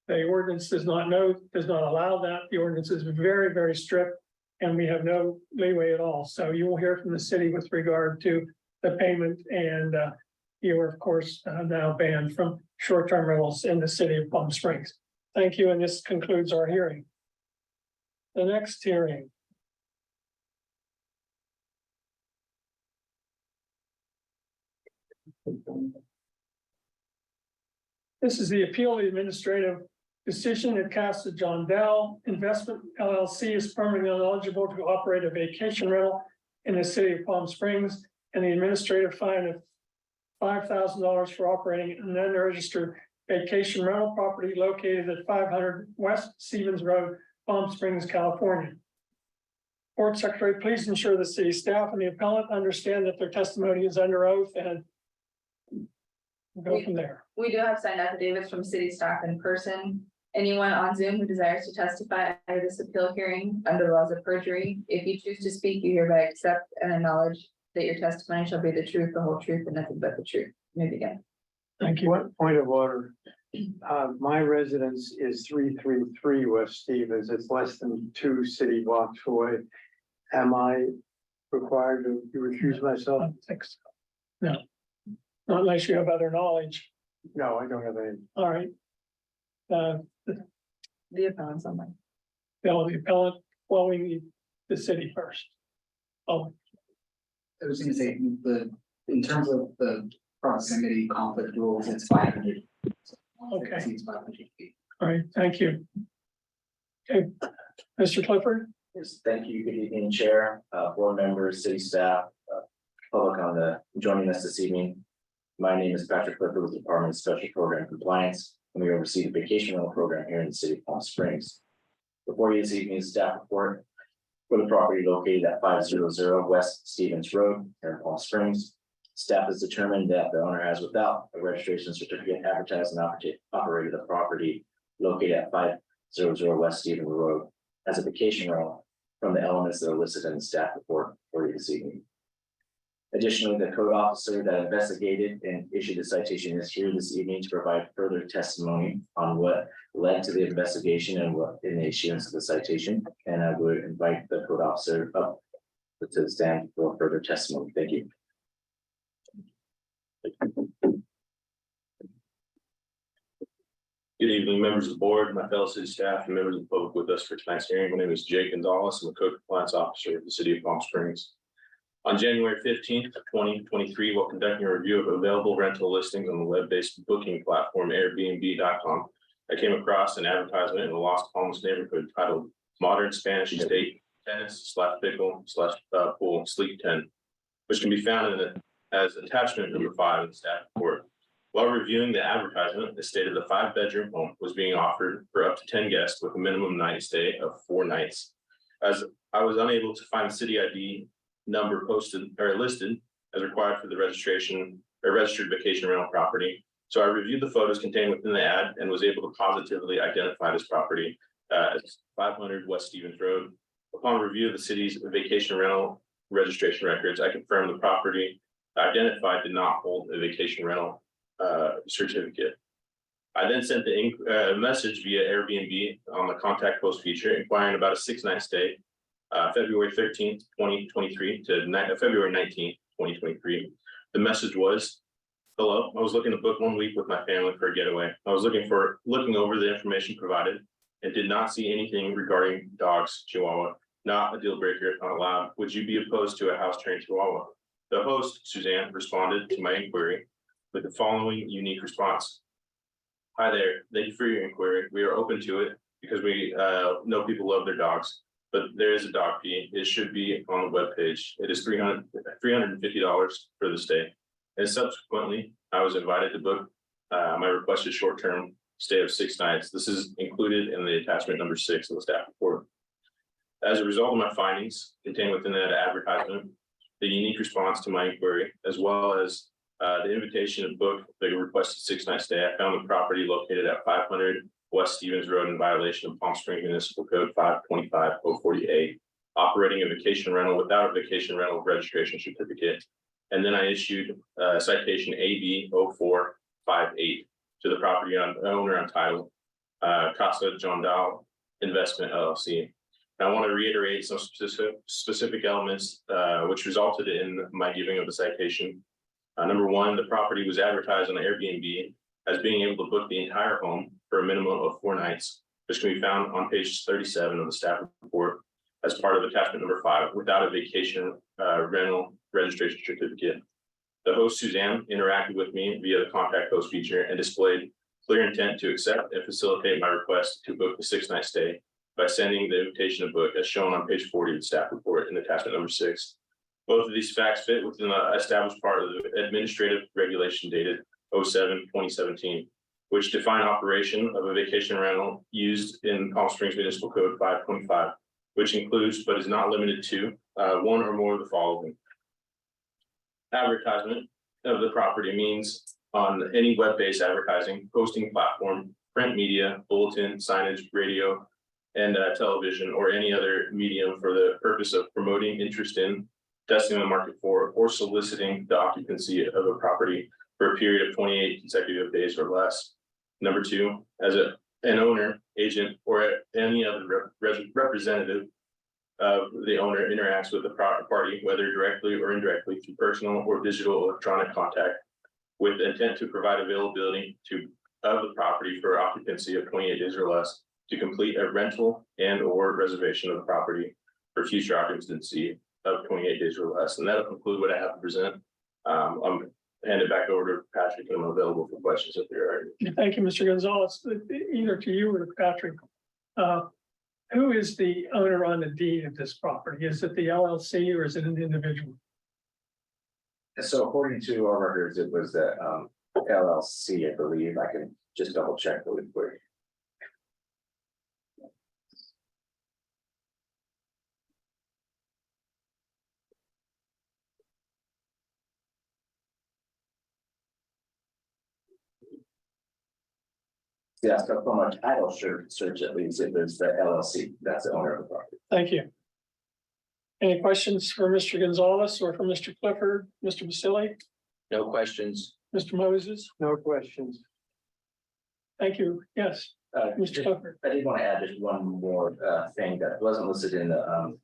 the ordinance does not allow that. The ordinance is very, very strict, and we have no leeway at all. So you will hear from the city with regard to the payment, and you are, of course, now banned from short-term rentals in the city of Palm Springs. Thank you, and this concludes our hearing. The next hearing. This is the appeal of the administrative decision that Casa John Dell Investment LLC is permanently ineligible to operate a vacation rental in the city of Palm Springs, and the administrative fine of $5,000 for operating an unregistered vacation rental property located at 500 West Stevens Road, Palm Springs, California. Board Secretary, please ensure the city staff and the appellant understand that their testimony is under oath, and go from there. We do have signed affidavits from city staff in person. Anyone on Zoom who desires to testify at this appeal hearing under the laws of perjury, if you choose to speak, you hereby accept and acknowledge that your testimony shall be the truth, the whole truth, and nothing but the truth. You may begin. Thank you. One point of order. My residence is 333 West Stevens. It's less than 2 city blocks away. Am I required to recuse I myself? don't think so. No. Not unless you have other knowledge. No, I don't have any. All right. The appellant's on mine. The appellant, well, we need the city first. Oh, I was gonna say, in terms of the proximity conflict rules, it's 500. Okay. It's 500 feet. all right, thank you. Okay, Mr. Clifford, Yes, thank you. Good evening, Chair, board members, city staff, public joining us this evening. My name is Patrick Clifford with the Department of Special Program Compliance, and we oversee the vacation rental program here in the city of Palm Springs. Before you this evening's staff report for the property located at 500 West Stevens Road here in Palm Springs. Staff has determined that the owner has, without a registration certificate, advertised and operated the property located at 500 West Stevens Road as a vacation rental from the elements that are listed in the staff report for you this evening. Additionally, the code officer that investigated and issued the citation is here this evening to provide further testimony on what led to the investigation and what in the issuance of the citation. And I would invite the code officer up to the stand for further testimony. Thank you. Good evening, members of the board, my fellow city staff, and members of the public with us for tonight's hearing. My name is Jake Gonzalez. I'm a code compliance officer of the city of Palm Springs. On January 15th, 2023, while conducting a review of available rental listings on the web-based booking platform Airbnb.com, I came across an advertisement in the Las Palmas neighborhood titled Modern Spanish Estate Tennis/Pickle/Pool Sleep Tent, which can be found as attachment number 5 in the staff report. While reviewing the advertisement, it stated the 5-bedroom home was being offered for up to 10 guests with a minimum night stay of 4 nights. As I was unable to find the city ID number posted or listed as required for the registration or registered vacation rental property. So I reviewed the photos contained within the ad and was able to positively identify this property as 500 West Stevens Road. Upon review of the city's vacation rental registration records, I confirmed the property identified did not hold a vacation rental certificate. I then sent the message via Airbnb on the contact post feature inquiring about a 6-night stay, February 13th, 2023 to February 19th, 2023. The message was, hello, I was looking to book 1 week with my family for a getaway. I was looking over the information provided and did not see anything regarding dogs, Chihuahua, not a deal breaker, not allowed. Would you be opposed to a house trained Chihuahua? The host, Suzanne, responded to my inquiry with the following unique response. Hi there, thank you for your inquiry. We are open to it because we know people love their dogs, but there is a dog fee. It should be on the webpage. It is $350 for the stay. And subsequently, I was invited to book my requested short-term stay of 6 nights. This is included in the attachment number 6 of the staff report. As a result of my findings contained within that advertisement, the unique response to my inquiry, as well as the invitation to book the requested 6-night stay, I found the property located at 500 West Stevens Road in violation of Palm Springs Municipal Code 525-040A, operating a vacation rental without a vacation rental registration certificate. And then I issued citation AB 0458 to the property owner on title, Casa John Dow Investment LLC. And I want to reiterate some specific elements which resulted in my giving of the citation. Number 1, the property was advertised on Airbnb as being able to book the entire home for a minimum of 4 nights, which can be found on page 37 of the staff report as part of attachment number 5 without a vacation rental registration certificate. The host, Suzanne, interacted with me via the contact post feature and displayed clear intent to accept and facilitate my request to book the 6-night stay by sending the invitation to book as shown on page 40 of the staff report in attachment number 6. Both of these facts fit within the established part of the administrative regulation dated 07-2017, which define operation of a vacation rental used in Palm Springs Municipal Code 525, which includes but is not limited to 1 or more of the following. Advertisement of the property means on any web-based advertising, posting platform, print media, bulletin, signage, radio, and television, or any other medium for the purpose of promoting interest in, testing the market for, or soliciting the occupancy of a property for a period of 28 consecutive days or less. Number 2, as an owner, agent, or any other representative of the owner interacts with the party, whether directly or indirectly through personal or digital electronic contact, with the intent to provide availability of the property for occupancy of 28 days or less, to complete a rental and or reservation of the property for future occupancy of 28 days or less. And that'll conclude what I have to present. I'm hand it back over to Patrick, and I'm available for questions if there are any. Thank you, Mr. Gonzalez. Either to you or to Patrick. Who is the owner on the deed of this property? Is it the LLC or is it an individual? So according to our records, it was the LLC, I believe. I can just double check really quick. Yeah, so from a title search at least, it was the LLC. That's the owner of the property. Thank you. Any questions for Mr. Gonzalez or for Mr. Clifford, Mr. Basili, No questions. Mr. Moses? No questions. Thank you. Yes, Mr. Clifford. I did want to add just one more thing that wasn't listed in the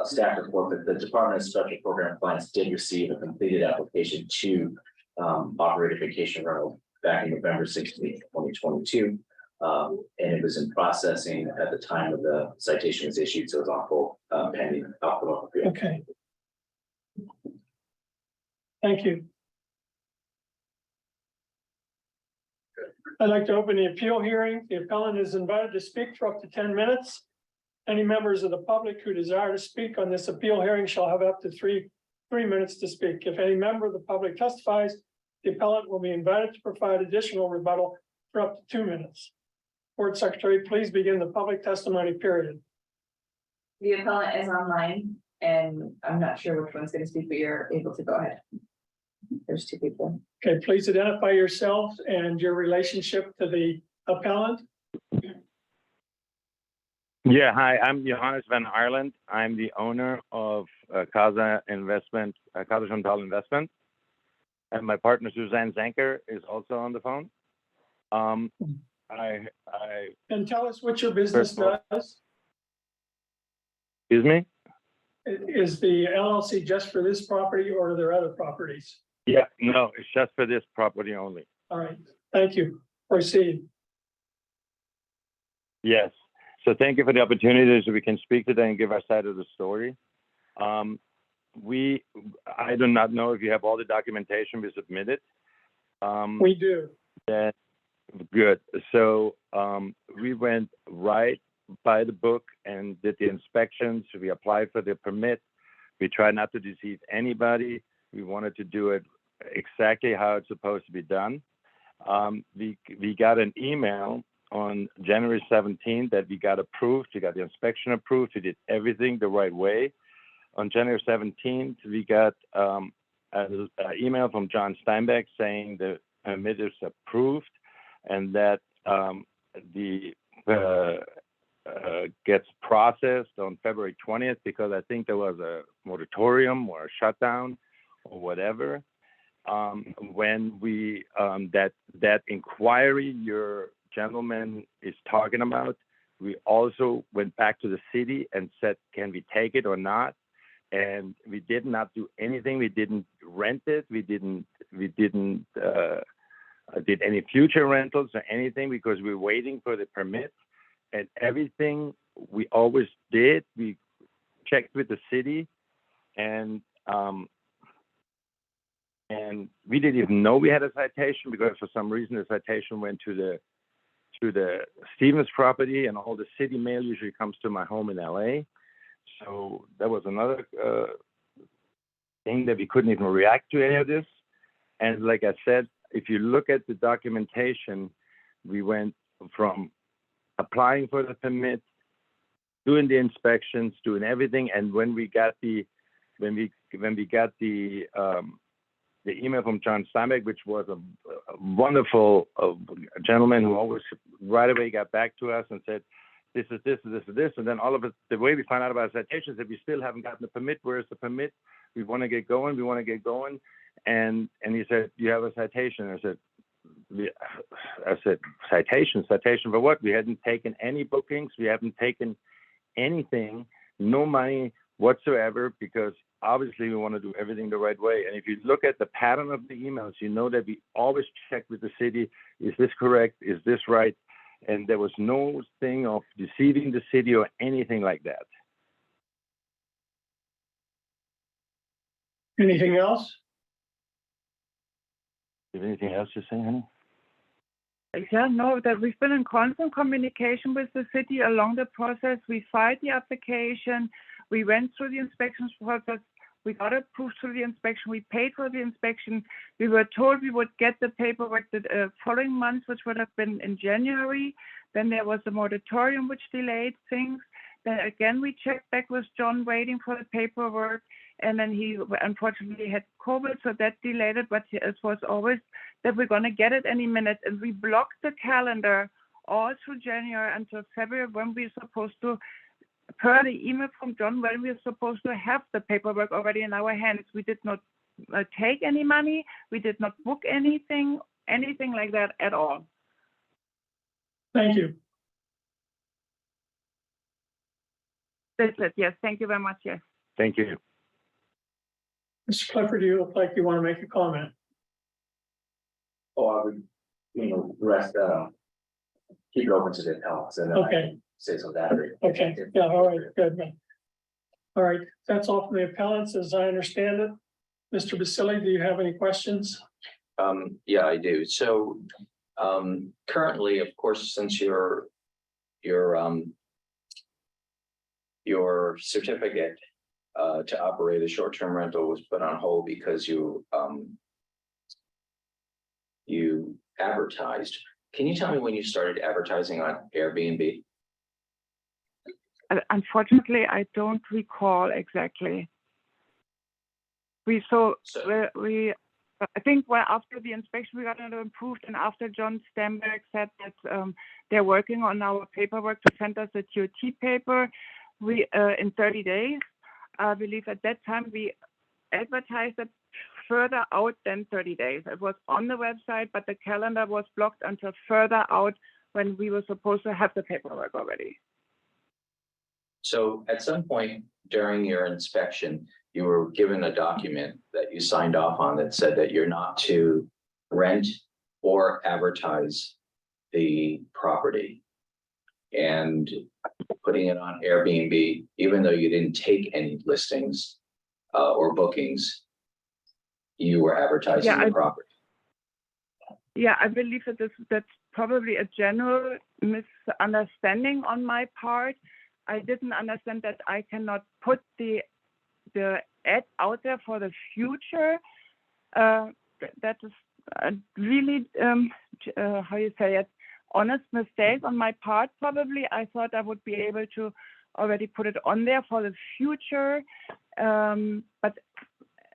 staff report, but the Department of Special Program Compliance did receive a completed application to operate a vacation rental back in November 16th, 2022. And it was in processing at the time of the citation was issued, so it's on full pending outcome of appeal. Okay. Thank you. I'd like to open the appeal hearing. The appellant is invited to speak for up to 10 minutes. Any members of the public who desire to speak on this appeal hearing shall have up to three minutes to speak. If any member of the public testifies, the appellant will be invited to provide additional rebuttal for up to 2 minutes. Board Secretary, please begin the public testimony period. The appellant is online and I'm not sure which one's gonna speak, but you're able to go ahead. There's two people. Okay, please identify yourself and your relationship to the appellant. Yeah, hi, I'm Johannes van Ireland. I'm the owner of Casa Investment, Casa Chantal Investment. And my partner Suzanne Zanker is also on the phone. And tell us what your business does. Excuse me? Is the LLC just for this property or are there other properties? Yeah, no, it's just for this property only. All right, thank you. Proceed. Yes. So thank you for the opportunity so we can speak today and give our side of the story. I do not know if you have all the documentation we submitted. We do. That good. So we went right by the book and did the inspections. We applied for the permit. We tried not to deceive anybody. We wanted to do it exactly how it's supposed to be done. We got an email on January 17th that we got approved. We got the inspection approved. We did everything the right way. On January 17th, we got an email from John Steinbeck saying the permit is approved and that gets processed on February 20th because I think there was a moratorium or a shutdown or whatever. When we that inquiry your gentleman is talking about, we also went back to the city and said, can we take it or not? And we did not do anything. We didn't rent it. We didn't did any future rentals or anything because we were waiting for the permit. And everything we always did, we checked with the city, and we didn't even know we had a citation because for some reason the citation went to the Stevens property, and all the city mail usually comes to my home in LA. So that was another thing that we couldn't even react to any of this. And like I said, if you look at the documentation, we went from applying for the permit, doing the inspections, doing everything, and when we got the email from John Steinbeck, which was a wonderful gentleman who always right away got back to us and said, this is this, this is this, and then all of it, the way we found out about citations, that we still haven't gotten the permit. Where's the permit? We want to get going. And he said, you have a citation. I said, citation for what? We hadn't taken any bookings. We haven't taken anything, no money whatsoever, because obviously we want to do everything the right way. And if you look at the pattern of the emails, you know that we always check with the city, is this correct? Is this right? And there was no thing of deceiving the city or anything like that. Anything else? Is there anything else to say, honey? Yeah, no, that we've been in constant communication with the city along the process. We filed the application. We went through the inspections process. We got approved through the inspection. We paid for the inspection. We were told we would get the paperwork the following month, which would have been in January. Then there was a moratorium which delayed things. Then again, we checked back with John waiting for the paperwork. And then he unfortunately had COVID, so that delayed it. But it was always that we're going to get it any minute. And we blocked the calendar all through January until February when we're supposed to, per the email from John, when we're supposed to have the paperwork already in our hands. We did not take any money. We did not book anything like that at all. Thank you. That's it. Yes. Thank you very much. Yes. Thank you. Mr. Clifford, you look like you want to make a comment. Oh, I would, rest, keep it open to the appellants and then I Okay. can say some that. Okay, yeah, all right, good. All right, that's all from the appellants, as I understand it. Mr. Basili, do you have any questions? Yeah, I do. So, currently, of course, since your certificate to operate a short-term rental was put on hold because you advertised. Can you tell me when you started advertising on Airbnb? Unfortunately, I don't recall exactly. I think after the inspection, we got it approved, and after John Stamberg said that they're working on our paperwork to send us a TOT paper, we in 30 days. I believe at that time we advertised it further out than 30 days. It was on the website, but the calendar was blocked until further out when we were supposed to have the paperwork already. So at some point during your inspection, you were given a document that you signed off on that said that you're not to rent or advertise the property. And putting it on Airbnb, even though you didn't take any listings or bookings, you were advertising the property. Yeah, I believe that's probably a general misunderstanding on my part. I didn't understand that I cannot put the ad out there for the future. That is really, how you say it, honest mistake on my part, probably. I thought I would be able to already put it on there for the future. But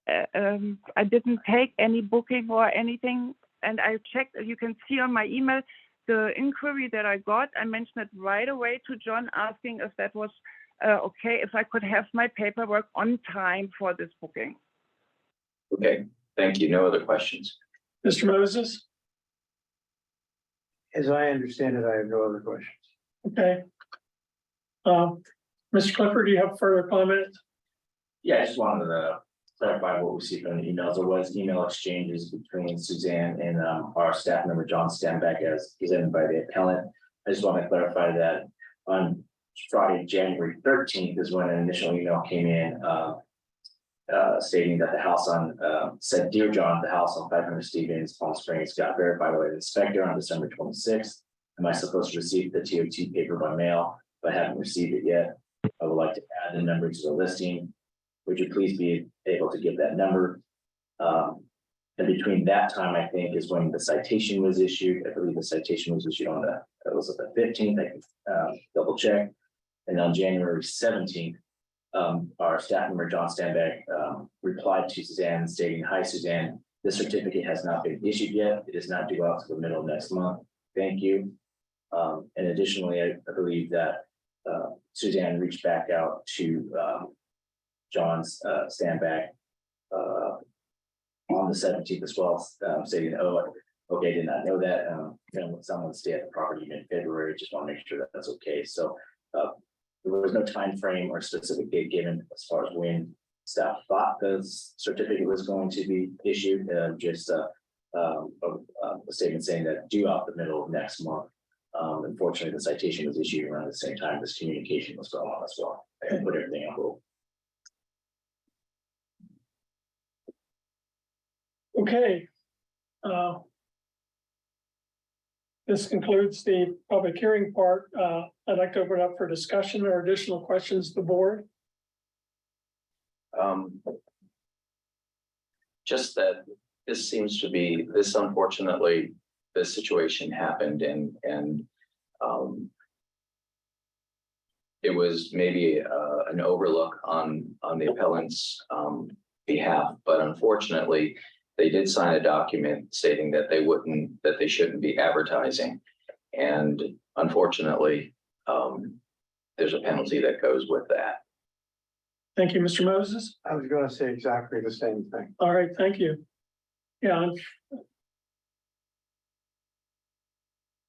I didn't take any booking or anything. And I checked, you can see on my email, the inquiry that I got. I mentioned it right away to John, asking if that was okay, if I could have my paperwork on time for this booking. Okay, thank you. No other questions. Mr. Moses? As I understand it, I have no other questions. Okay. Mr. Clifford, do you have further comments? Yeah, I just wanted to clarify what we see from the emails. There was email exchanges between Suzanne and our staff member, John Stambeck, as presented by the appellant. I just want to clarify that on Friday, January 13th is when an initial email came in stating that the house on, said, "Dear John, the house on 500 Stevens, Palm Springs got verified by the inspector on December 26th. Am I supposed to receive the TOT paper by mail? If I haven't received it yet, I would like to add the number to the listing. Would you please be able to give that number?" And between that time, I think, is when the citation was issued. I believe the citation was issued on the 15th. I can double check. And on January 17th, our staff member, John Stambeck, replied to Suzanne stating, "Hi, Suzanne, this certificate has not been issued yet. It is not due out to the middle of next month. Thank you." And additionally, I believe that Suzanne reached back out to John's Stambeck on the 17th as well, saying, "Oh, okay, did not know that. Someone stay at the property in February. Just want to make sure that that's okay." So there was no time frame or specific date given as far as when staff thought the certificate was going to be issued. Just a statement saying that due out the middle of next month. Unfortunately, the citation was issued around the same time this communication was going on as well. I put everything on hold. Okay. This concludes the public hearing part. I'd like to open up for discussion or additional questions to the board. Just that this seems to be, this unfortunately, this situation happened and it was maybe an overlook on the appellant's behalf, but unfortunately, they did sign a document stating that they shouldn't be advertising. And unfortunately, there's a penalty that goes with that. Thank you, Mr. Moses. I was going to say exactly the same thing. All right, thank you. Yeah.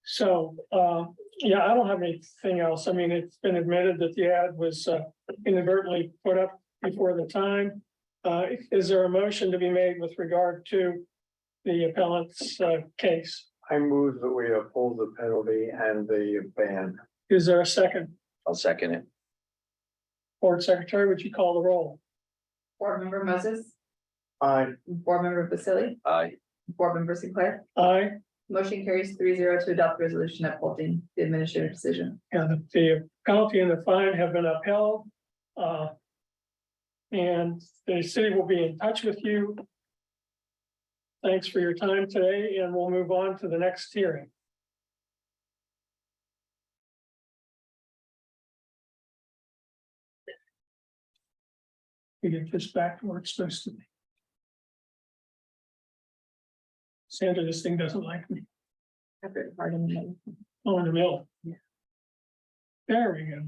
So, yeah, I don't have anything else. I mean, it's been admitted that the ad was inadvertently put up before the time. Is there a motion to be made with regard to the appellant's case? I move that we uphold the penalty and the ban. Is there a second? I'll second it. Board Secretary, would you call the roll? Board Member Moses, Aye. Board Member Vasili, Aye. Board Member Sinclair. Aye. Motion carries 3-0 to adopt the resolution upholding the administrative decision. And the penalty and the fine have been upheld. And the city will be in touch with you. Thanks for your time today, and we'll move on to the next hearing. We get this back to where it's supposed to be. Sandra, this thing doesn't like me. Pardon me. Oh, in the middle. Yeah. There we go.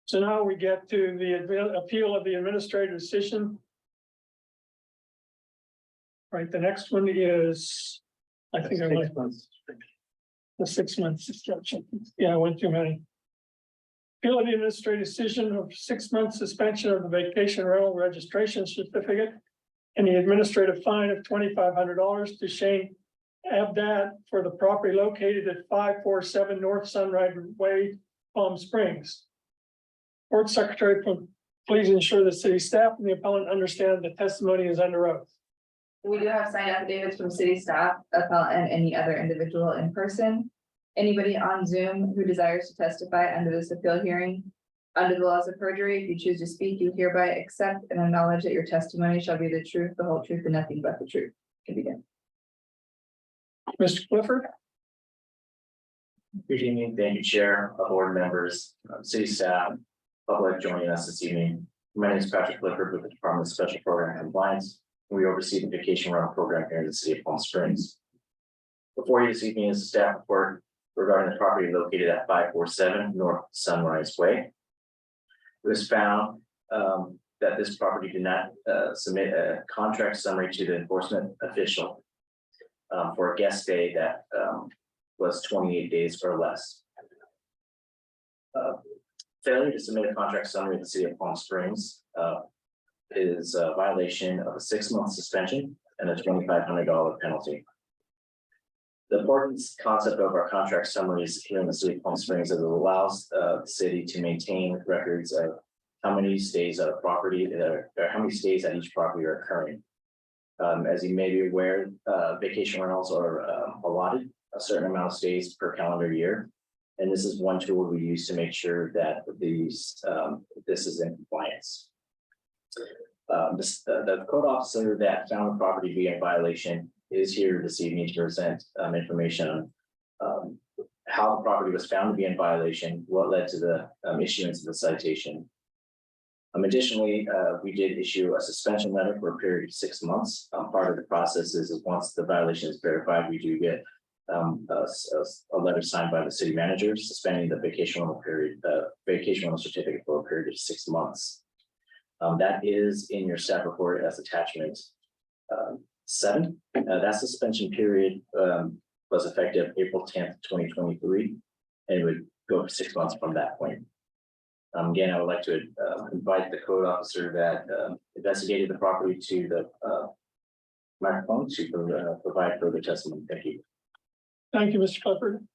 So now we get to the appeal of the administrative decision. Right, the next one is, I think I went 6 months. the 6 months suspension. Yeah, I went too many. Appeal of the administrative decision of 6 months suspension of the vacation rental registration certificate and the administrative fine of $2,500 to Shane Abdad for the property located at 547 North Sunrise Way, Palm Springs. Board Secretary, please ensure the city staff and the appellant understand the testimony is under oath. We do have signed affidavits from city staff, appellant, and any other individual in person. Anybody on Zoom who desires to testify under this appeal hearing, under the laws of perjury, if you choose to speak, you hereby accept and acknowledge that your testimony shall be the truth, the whole truth, and nothing but the truth. Can begin. Mr. Clifford? Good evening, thank you, Chair, board members, city staff, public joining us this evening. My name is Patrick Clifford with the Department of Special Program Compliance. We oversee the vacation rental program here in the city of Palm Springs. Before you this evening is a staff report regarding the property located at 547 North Sunrise Way. It was found that this property did not submit a contract summary to the enforcement official for a guest stay that was 28 days or less. Failure to submit a contract summary to the city of Palm Springs is a violation of a 6-month suspension and a $2,500 penalty. The important concept of our contract summaries here in the city of Palm Springs is it allows the city to maintain records of how many stays at a property or how many stays at each property are occurring. As you may be aware, vacation rentals are allotted a certain amount of stays per calendar year. And this is one tool we use to make sure that this is in compliance. The code officer that found the property to be in violation is here this evening to present information on how the property was found to be in violation, what led to the issuance of the citation. Additionally, we did issue a suspension letter for a period of 6 months. Part of the process is once the violation is verified, we do get a letter signed by the city manager suspending the vacation rental period, vacation rental certificate for a period of 6 months. That is in your staff report as attachment 7. That suspension period was effective April 10th, 2023, and it would go for 6 months from that point. Again, I would like to invite the code officer that investigated the property to the microphone to provide further testimony. Thank you. Thank you, Mr. Clifford.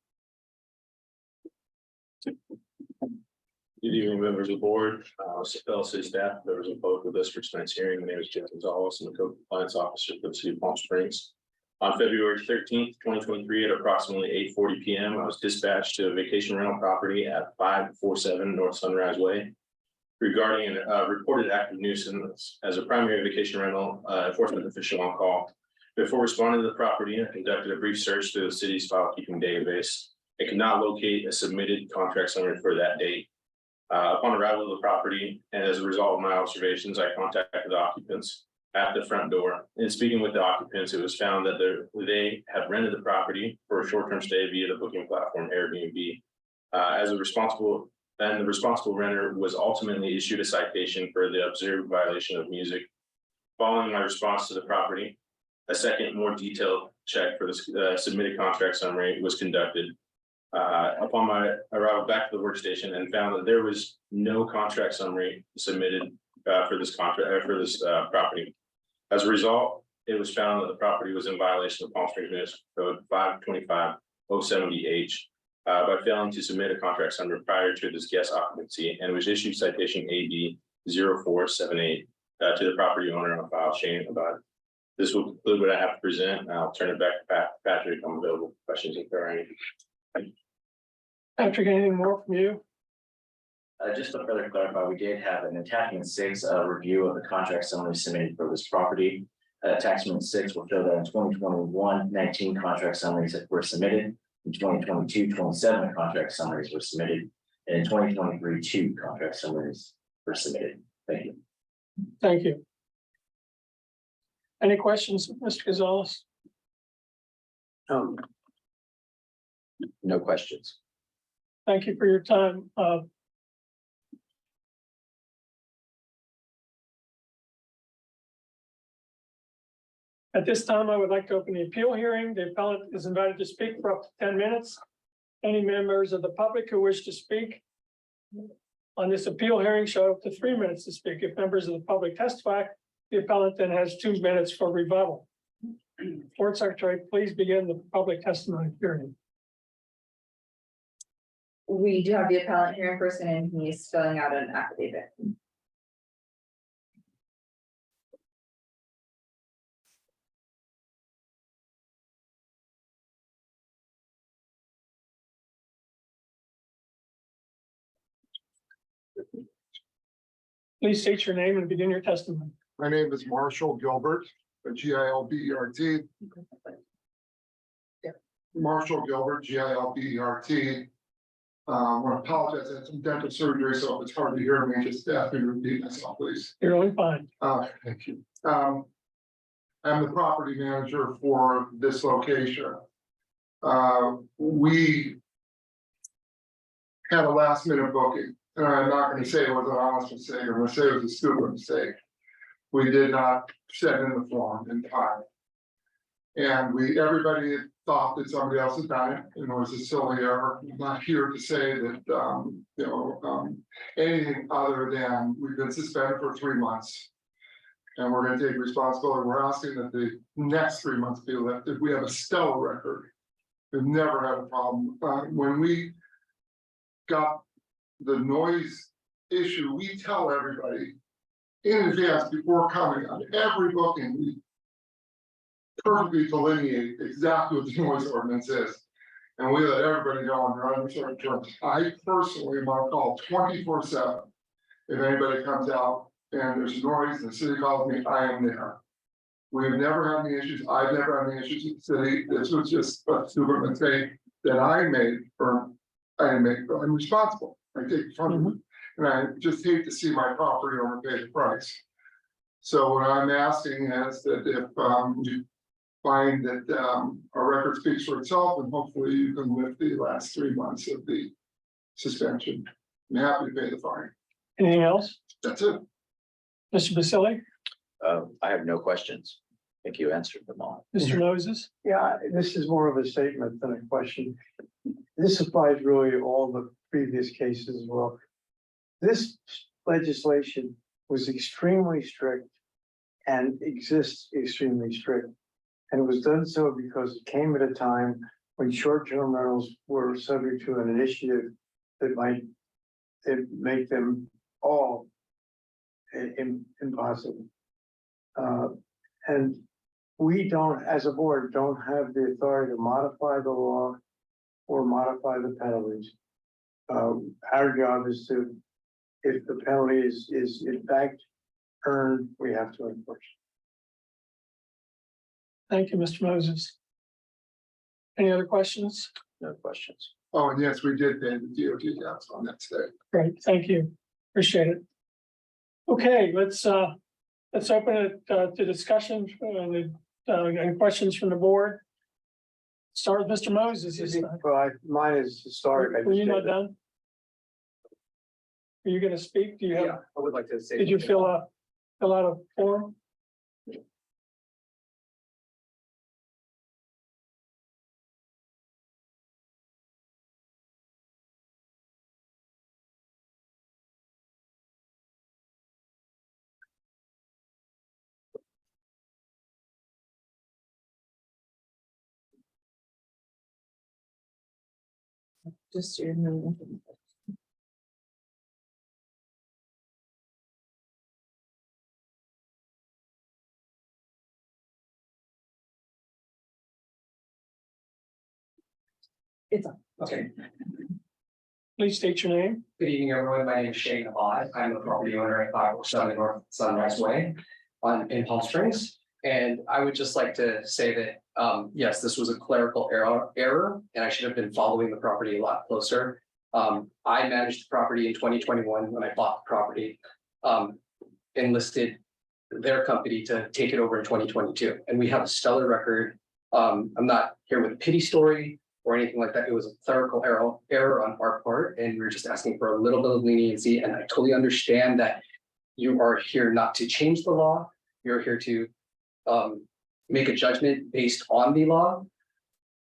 Good evening, members of the board, fellow city staff, members of both of us for tonight's hearing. My name is Jeff Gonzalez. I'm the code compliance officer for the city of Palm Springs. On February 13th, 2023, at approximately 8:40 p.m., I was dispatched to a vacation rental property at 547 North Sunrise Way regarding a reported active nuisance as a primary vacation rental enforcement official on call. Before responding to the property, I conducted a brief search through the city's file keeping database. I could not locate a submitted contract summary for that date. Upon arrival of the property, and as a result of my observations, I contacted the occupants at the front door. In speaking with the occupants, it was found that they had rented the property for a short-term stay via the booking platform Airbnb. The responsible renter was ultimately issued a citation for the observed violation of music. Following my response to the property, a second, more detailed check for the submitted contract summary was conducted. Upon my arrival back to the workstation and found that there was no contract summary submitted for this contract, for this property. As a result, it was found that the property was in violation of Palm Springs Municipal Code 525-070H by failing to submit a contract summary prior to this guest occupancy, and was issued citation AD 0478 to the property owner on file, Shane Abad. This will conclude what I have to present. I'll turn it back to Patrick. I'm available for questions if there are any. Patrick, anything more from you? Just to further clarify, we did have an attachment 6 review of the contract summary submitted for this property. Attachment 6 will show that in 2021, 19 contract summaries that were submitted. In 2022, 27 contract summaries were submitted. And in 2023, 2 contract summaries were submitted. Thank you. Thank you. Any questions, Mr. Gonzalez? No questions. Thank you for your time. At this time, I would like to open the appeal hearing. The appellant is invited to speak for up to 10 minutes. Any members of the public who wish to speak on this appeal hearing shall have up to 3 minutes to speak. If members of the public testify, the appellant then has 2 minutes for rebuttal. Board Secretary, please begin the public testimony period. We do have the appellant here in person and he's filling out an affidavit. Please state your name and begin your testimony. My name is Marshall Gilbert, Gilbert. Marshall Gilbert, Gilbert. I want to apologize, I had some dental surgery, so if it's hard to hear me, just ask me to repeat myself, please. You're only fine. Thank you. I'm the property manager for this location. We had a last minute booking, and I'm not going to say it was an honest mistake, I'm going to say it was a stupid mistake. We did not send in the form in time. And everybody thought that somebody else had done it, and it was a silly error. I'm not here to say that, anything other than we've been suspended for 3 months. And we're gonna take responsibility. We're asking that the next 3 months be lifted. We have a stellar record. We've never had a problem. When we got the noise issue, we tell everybody in advance before coming on every booking, we perfectly delineate exactly what the noise ordinance is. And we let everybody know on their uninsured terms. I personally am on call 24/7. If anybody comes out and there's noise and the city calls me, I am there. We've never had any issues. I've never had any issues with the city. This was just a stupid mistake that I made, or I didn't make, but I'm responsible. I take it from it. And I just hate to see my property owner pay the price. So what I'm asking is that if you find that our record speaks for itself, and hopefully you can lift the last 3 months of the suspension. I'm happy to pay the fine. Anything else? That's it. Mr. Basili, I have no questions. I think you answered them all. Mr. Moses? Yeah, this is more of a statement than a question. This applies really to all the previous cases as well. This legislation was extremely strict and exists extremely strict. And it was done so because it came at a time when short-term rentals were subject to an initiative that might make them all impossible. And we don't, as a board, don't have the authority to modify the law or modify the penalties. Our job is to, if the penalty is in fact earned, we have to enforce. Thank you, Mr. Moses. Any other questions? No questions. Oh, and yes, we did pay the DOT tax on that today. Great, thank you. Appreciate it. Okay, let's open it to discussion. Any questions from the board? Start with Mr. Moses this time. Well, mine is historic. Were you not done? Are you gonna speak? Do you have, I would like to say. did you fill out a form? Just your name. It's on. Okay, Please state your name. good evening, everyone. My name is Shane Abad. I'm the property owner at 507 North Sunrise Way in Palm Springs. And I would just like to say that, yes, this was a clerical error, and I should have been following the property a lot closer. I managed the property in 2021 when I bought the property, enlisted their company to take it over in 2022, and we have a stellar record. I'm not here with a pity story or anything like that. It was a clerical error on our part, and we were just asking for a little bit of leniency. And I totally understand that you are here not to change the law. You're here to make a judgment based on the law.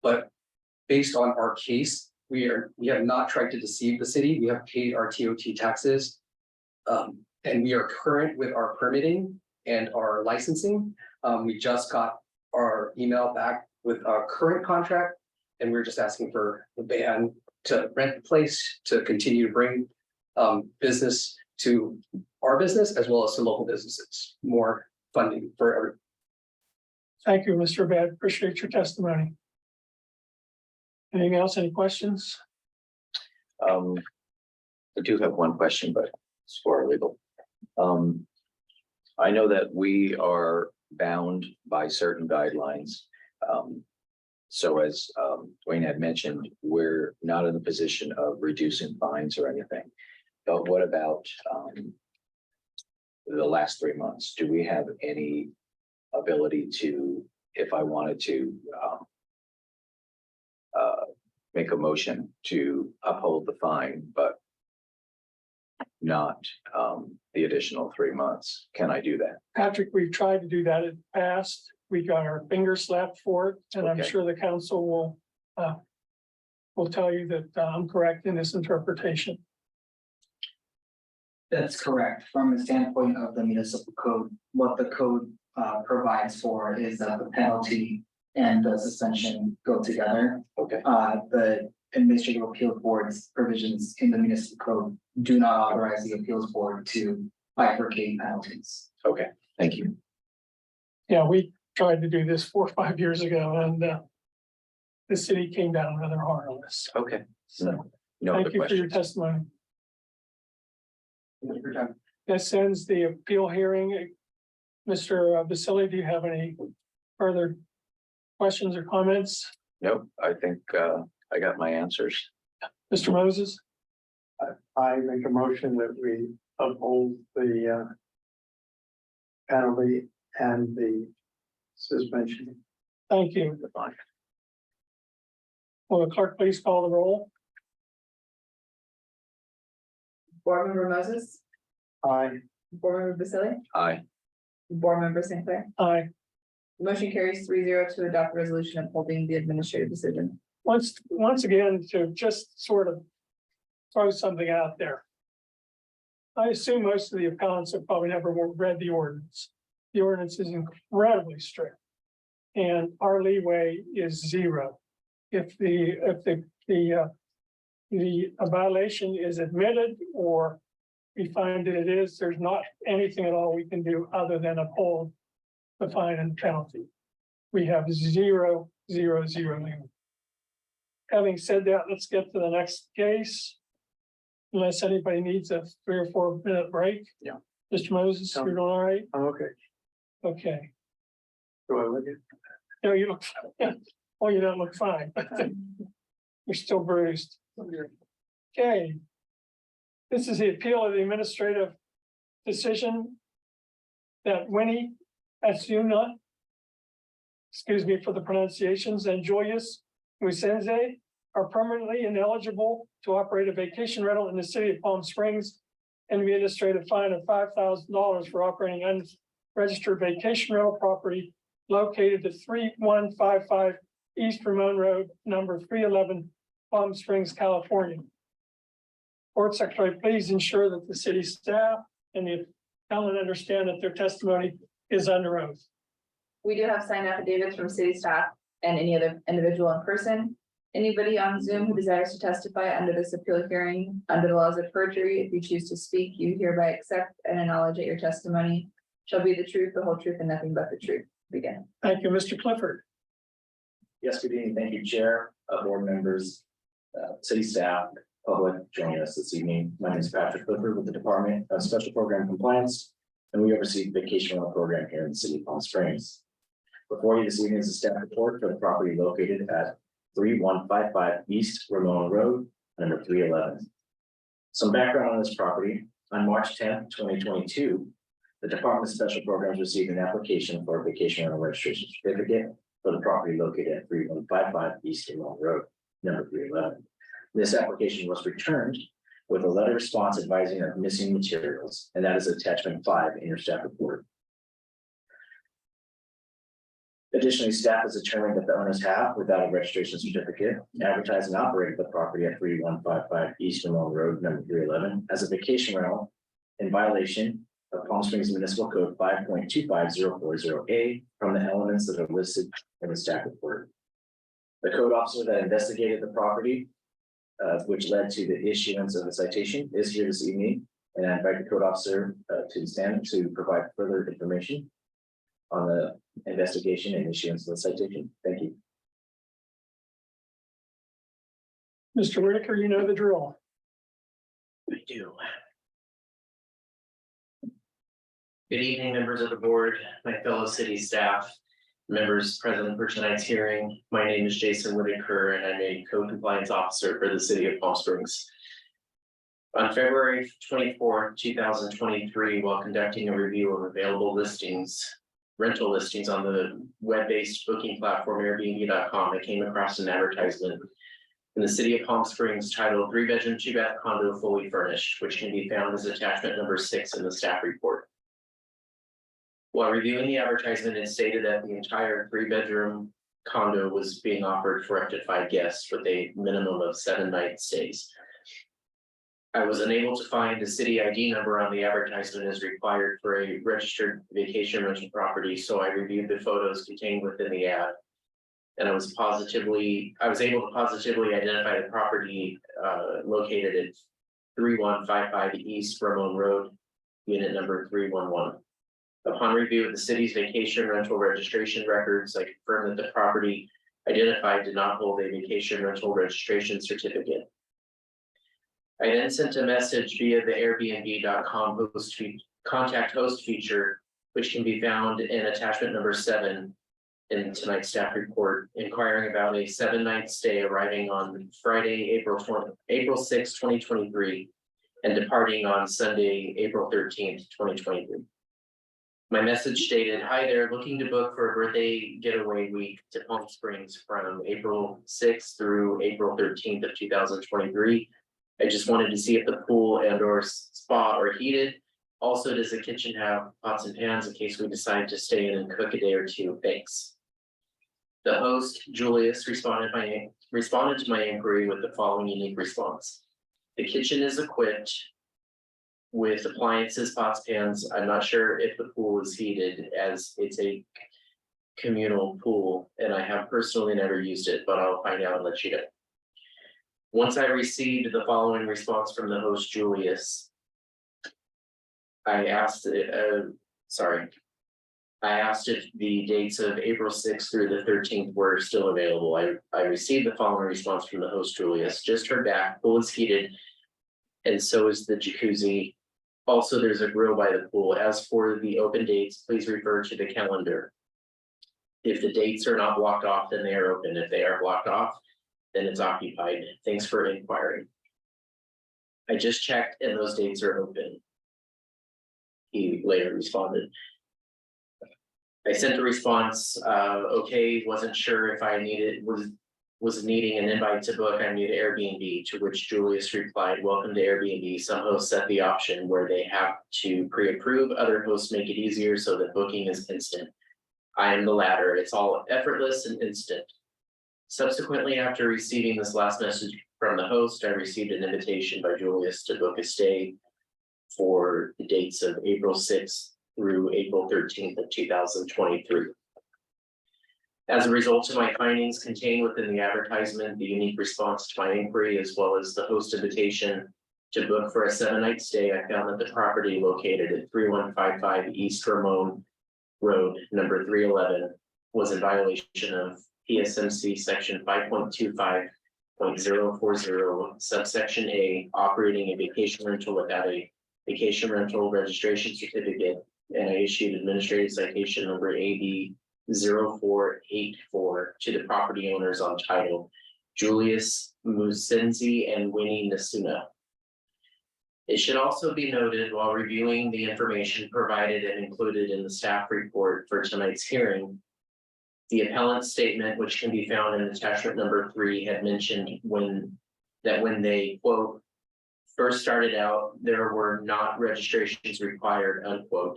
But based on our case, we have not tried to deceive the city. We have paid our TOT taxes. And we are current with our permitting and our licensing. We just got our email back with our current contract. And we're just asking for the ban to rent the place, to continue to bring business to our business as well as to local businesses, more funding for everyone. Thank you, Mr. Abad. Appreciate your testimony. Anything else? Any questions? I do have one question, but it's for legal. I know that we are bound by certain guidelines. So as Dwayne had mentioned, we're not in the position of reducing fines or anything. But what about the last 3 months? Do we have any ability to, if I wanted to make a motion to uphold the fine, but not the additional 3 months? Can I do that? Patrick, we've tried to do that in the past. We got our finger slapped for it, and I'm Okay. sure the council will tell you that I'm correct in this interpretation. That's correct. From the standpoint of the municipal code, what the code provides for is that the penalty and the suspension go together. Okay. The administrative appeal board's provisions in the municipal code do not authorize the appeals board to bifurcate penalties. Okay, thank you. Yeah, we tried to do this 4 or 5 years ago, and the city came down rather hard on us. Okay. So No other thank you for your questions. testimony. Thank you for your time. That ends the appeal hearing. Mr. Vasili, do you have any further questions or comments? Nope, I think I got my answers. Mr. Moses? I make a motion that we uphold the penalty and the suspension. Thank you. Will the clerk please call the roll? Board Member Moses, Aye. Board Member Vasili, Aye. Board Member St. Clair. Aye. Motion carries 3-0 to adopt a resolution upholding the administrative decision. Once again, to just sort of throw something out there. I assume most of the appellants have probably never read the ordinance. The ordinance is incredibly strict. And our leeway is 0. If the violation is admitted or we find that it is, there's not anything at all we can do other than uphold the fine and penalty. We have 0, 0, 0. Having said that, let's get to the next case. Unless anybody needs a 3 or 4 minute break. Yeah. Mr. Moses, you're doing all right? I'm okay. Okay. Do I look it? No, you look, well, you don't look fine. You're still bruised. Okay. This is the appeal of the administrative decision that Winnie Asuna, excuse me for the pronunciations, and Joyous Musenze are permanently ineligible to operate a vacation rental in the city of Palm Springs and the administrative fine of $5,000 for operating unregistered vacation rental property located at 3155 East Ramon Road, number 311, Palm Springs, California. Board Secretary, please ensure that the city staff and the appellant understand that their testimony is under oath. We do have signed affidavits from city staff and any other individual in person. Anybody on Zoom who desires to testify under this appeal hearing, under the laws of perjury, if you choose to speak, you hereby accept and acknowledge that your testimony shall be the truth, the whole truth, and nothing but the truth. Begin. Thank you, Mr. Clifford. Yes, good evening. Thank you, Chair, board members, city staff, public joining us this evening. My name is Patrick Clifford with the Department of Special Program Compliance, and we oversee the vacation rental program here in the city of Palm Springs. Before you this evening is a staff report for the property located at 3155 East Ramon Road, number 311. Some background on this property. On March 10th, 2022, the Department of Special Programs received an application for a vacation rental registration certificate for the property located at 3155 East Ramon Road, number 311. This application was returned with a letter response advising of missing materials, and that is attachment 5 in your staff report. Additionally, staff has determined that the owners have, without a registration certificate, advertised and operated the property at 3155 East Ramon Road, number 311, as a vacation rental in violation of Palm Springs Municipal Code 5.25040A from the elements that are listed in the staff report. The code officer that investigated the property, which led to the issuance of the citation, is here this evening, and I invite the code officer to stand to provide further information on the investigation and issuance of the citation. Thank you. Mr. Whitaker, you know the drill. I do. Good evening, members of the board, my fellow city staff, members present for tonight's hearing. My name is Jason Whitaker, and I'm a code compliance officer for the city of Palm Springs. On February 24th, 2023, while conducting a review of available rental listings on the web-based booking platform Airbnb.com, I came across an advertisement in the city of Palm Springs titled 3-bedroom, 2-bath condo fully furnished, which can be found as attachment number 6 in the staff report. While reviewing the advertisement, it stated that the entire 3-bedroom condo was being offered for up to 5 guests with a minimum of 7 night stays. I was unable to find a city ID number on the advertisement as required for a registered vacation rental property, so I reviewed the photos contained within the ad. And I was able to positively identify the property located at 3155 East Ramon Road, unit number 311. Upon review of the city's vacation rental registration records, I confirmed that the property identified did not hold a vacation rental registration certificate. I then sent a message via the Airbnb.com contact host feature, which can be found in attachment number 7 in tonight's staff report, inquiring about a 7-night stay arriving on Friday, April 6, 2023, and departing on Sunday, April 13th, 2023. My message stated, "Hi there, looking to book for a birthday getaway week to Palm Springs from April 6th through April 13th of 2023. I just wanted to see if the pool and/or spa are heated. Also, does the kitchen have pots and pans in case we decide to stay in and cook a day or two? Thanks." The host, Julius, responded to my inquiry with the following unique response. The kitchen is equipped with appliances, pots, pans. I'm not sure if the pool is heated as it's a communal pool and I have personally never used it, but I'll find out and let you know. Once I received the following response from the host, Julius, I asked if the dates of April 6th through the 13th were still available. I received the following response from the host, Julius. Just heard back, pool is heated, and so is the jacuzzi. Also, there's a grill by the pool. As for the open dates, please refer to the calendar. If the dates are not blocked off, then they are open. If they are blocked off, then it's occupied. Thanks for inquiring. I just checked and those dates are open. He later responded. I sent a response, okay, wasn't sure if I was needing an invite to book. I'm new to Airbnb, to which Julius replied, "Welcome to Airbnb. Some hosts set the option where they have to pre-approve. Other hosts make it easier so that booking is instant. I am the latter. It's all effortless and instant." Subsequently, after receiving this last message from the host, I received an invitation by Julius to book a stay for the dates of April 6th through April 13th of 2023. As a result of my findings contained within the advertisement, the unique response to my inquiry, as well as the host invitation to book for a 7-night stay, I found that the property located at 3155 East Ramon Road, number 311, was in violation of PSMC section 5.25.040 subsection A, operating a vacation rental without a vacation rental registration certificate, and I issued administrative citation number AB 0484 to the property owners on title Julius Musenzi and Winnie Nasuna. It should also be noted while reviewing the information provided and included in the staff report for tonight's hearing, the appellant's statement, which can be found in attachment number 3, had mentioned when they, quote, first started out, there were not registrations required, unquote.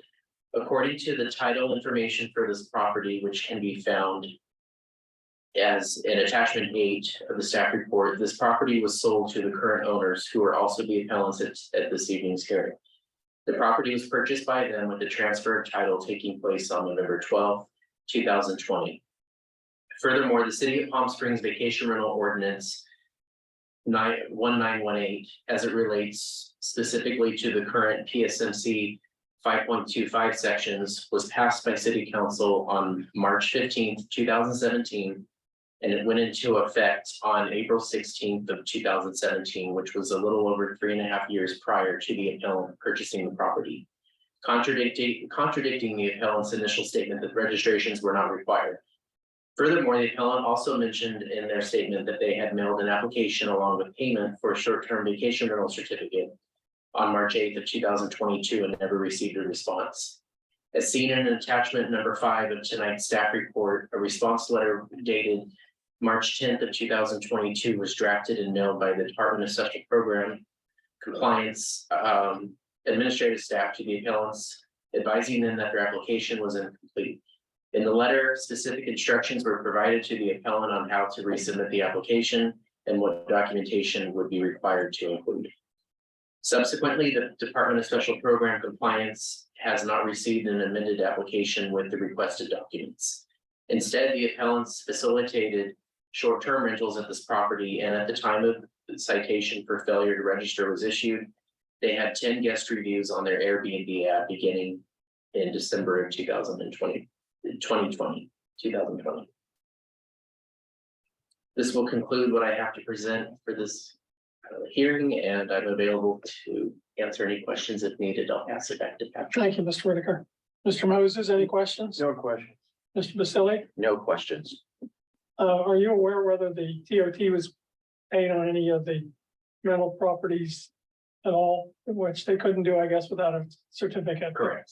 According to the title information for this property, which can be found as in attachment 8 of the staff report, this property was sold to the current owners, who are also the appellants at this evening's hearing. The property was purchased by them with the transfer of title taking place on November 12, 2020. Furthermore, the City of Palm Springs Vacation Rental Ordinance 1918, as it relates specifically to the current PSMC 5.25 sections, was passed by City Council on March 15th, 2017, and it went into effect on April 16th of 2017, which was a little over 3.5 years prior to the appellant purchasing the property, contradicting the appellant's initial statement that registrations were not required. Furthermore, the appellant also mentioned in their statement that they had mailed an application along with payment for a short-term vacation rental certificate on March 8th of 2022 and never received a response. As seen in attachment number 5 of tonight's staff report, a response letter dated March 10th of 2022 was drafted and mailed by the Department of Special Program Compliance administrative staff to the appellants, advising them that their application was incomplete. In the letter, specific instructions were provided to the appellant on how to resubmit the application and what documentation would be required to include. Subsequently, the Department of Special Program Compliance has not received an amended application with the requested documents. Instead, the appellants facilitated short-term rentals at this property, and at the time of the citation for failure to register was issued, they had 10 guest reviews on their Airbnb app beginning in December of 2020. This will conclude what I have to present for this hearing, and I'm available to answer any questions if needed. I'll pass it back to Patrick. Thank you, Mr. Whitaker. Mr. Moses, any questions? No question. Mr. Basili, No questions. are you aware whether the TOT was paid on any of the rental properties at all, which they couldn't do, I guess, without a certificate? Correct.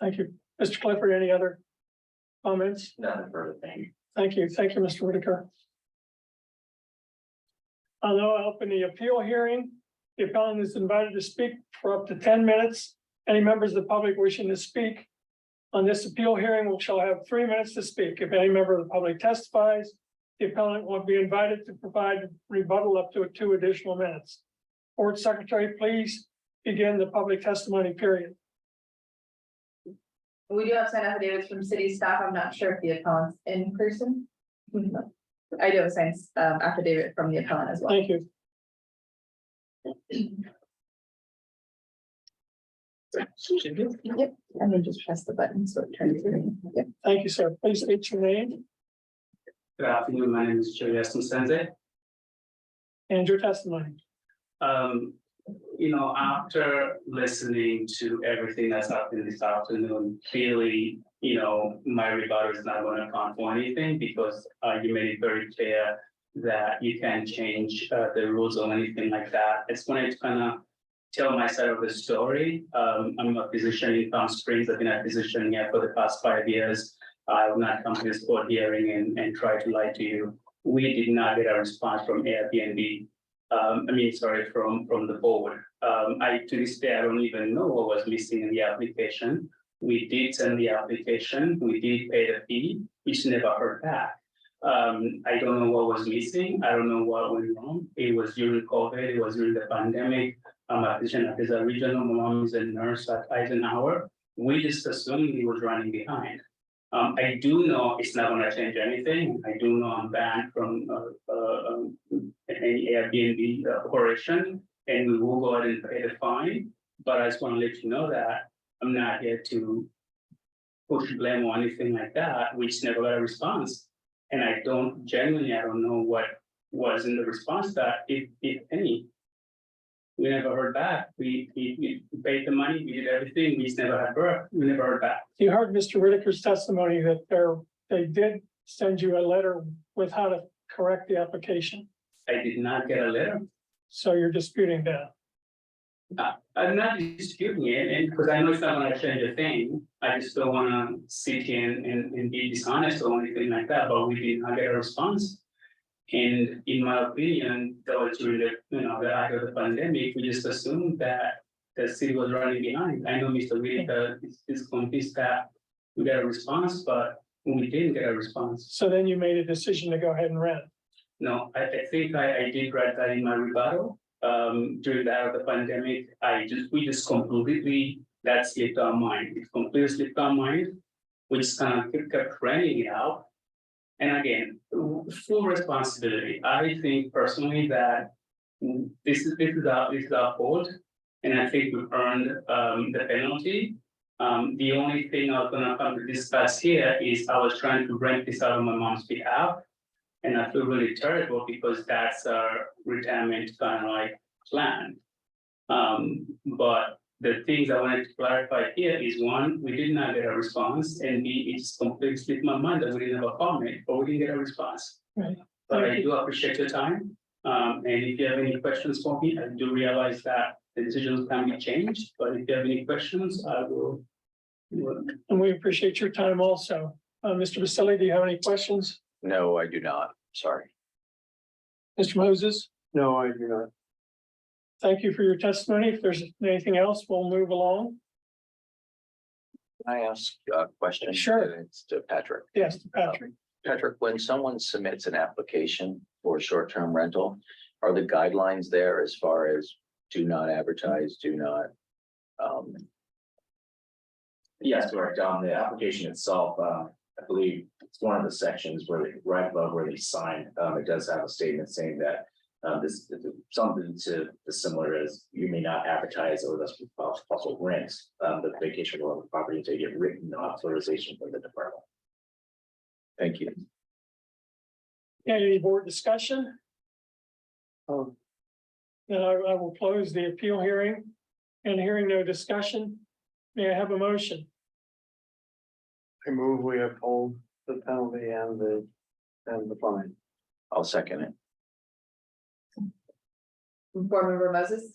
Thank you. Mr. Clifford, any other comments? Nothing further. Thank you. Thank you. Thank you, Mr. Whitaker. I'll now open the appeal hearing. The appellant is invited to speak for up to 10 minutes. Any members of the public wishing to speak on this appeal hearing shall have 3 minutes to speak. If any member of the public testifies, the appellant will be invited to provide rebuttal up to 2 additional minutes. Board Secretary, please begin the public testimony period. We do have signed affidavits from city staff. I'm not sure if the appellant's in person. I do have a signed affidavit from the appellant as well. Thank you. Yep, and then just press the button so it turns green. Yep. Thank you, sir. Please state your name Good afternoon, my name is Julius Musenzi. and your testimony. After listening to everything that's happened this afternoon, clearly, my rebuttal is not going to count for anything because you made it very clear that you can't change the rules or anything like that. I just wanted to kind of tell my side of the story. I'm a physician in Palm Springs. I've been a physician here for the past 5 years. I will not come to this court hearing and try to lie to you. We did not get a response from Airbnb. From the board. To this day, I don't even know what was missing in the application. We did send the application, we did pay the fee, we just never heard back. I don't know what was missing. I don't know what went wrong. It was during COVID, it was during the pandemic. I'm a physician at the regional, my mom is a nurse at Eisenhower. We just assumed he was running behind. I do know it's not gonna change anything. I do know I'm banned from any Airbnb operation, and we will go ahead and pay the fine. But I just want to let you know that I'm not here to push blame or anything like that. We just never got a response, and I don't know what was in the response that if any. We never heard back. We paid the money, we did everything, we just never heard back. You heard Mr. Whitaker's testimony that they did send you a letter with how to correct the application. I did not get a letter. So you're disputing that. I'm not disputing it, and because I know it's not gonna change a thing, I just don't wanna sit here and be dishonest or anything like that, but we did not get a response. And in my opinion, that was during the height of the pandemic, we just assumed that the city was running behind. I know Mr. Whitaker is convinced that we got a response, but we didn't get a response. So then you made a decision to go ahead and rent. No, I think I did write that in my rebuttal. During the height of the pandemic, we just completely, that slipped our mind. It completely slipped our mind. We just kind of kept renting it out. And again, full responsibility. I think personally that this is our fault, and I think we've earned the penalty. The only thing I was gonna come to discuss here is I was trying to rent this out on my mom's behalf, and I feel really terrible because that's our retirement kind of like plan. But the things I wanted to clarify here is one, we did not get a response, and B, it's completely slipped my mind that we didn't have a comment, but we didn't get a response. Right. But I do appreciate your time. And if you have any questions for me, I do realize that the decisions can be changed, but if you have any questions, I will. And we appreciate your time also. Mr. Vasili, do you have any questions? No, I do not. Sorry. Mr. Moses? No, I do not. Thank you for your testimony. If there's anything else, we'll move along. Can I ask a question? Sure. It's to Patrick. Yes, Patrick. Patrick, when someone submits an application for short-term rental, are the guidelines there as far as do not advertise, do not? Yes, correct. On the application itself, I believe it's one of the sections where right above where they sign, it does have a statement saying that this is something to the similar as you may not advertise or thus possible rent the vacation rental property until you get written authorization from the department. Thank you. Any board discussion? Oh, Then I will close the appeal hearing, and hearing no discussion, may I have a motion? I move we uphold the penalty and the fine. I'll second it. Board Member Moses,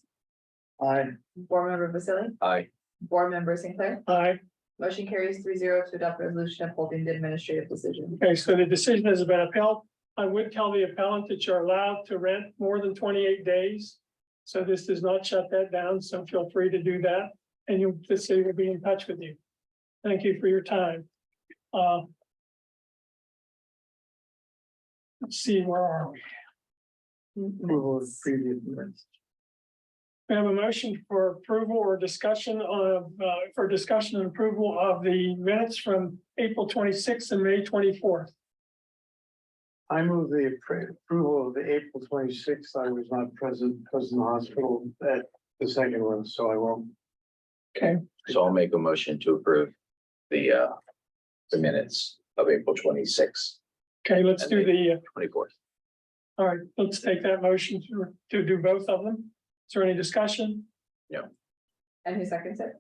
Aye. Board Member Vasili, Aye. Board Member Sinclair. Aye. Motion carries 3-0 to adopt resolution upholding the administrative decision. Okay, so the decision has been upheld. I would tell the appellant that you're allowed to rent more than 28 days. So this does not shut that down, so feel free to do that, and the city will be in touch with you. Thank you for your time. Let's see, where are we? Approval of previous minutes. We have a motion for approval or discussion of, for discussion and approval of the minutes from April 26th and May 24th. I move the approval of the April 26th. I was not present because in the hospital at the second one, so I won't. Okay, So I'll make a motion to approve the minutes of April 26th, okay, let's do the, 24th. all right, let's take that motion to do both of them. Is there any discussion? And who seconds it?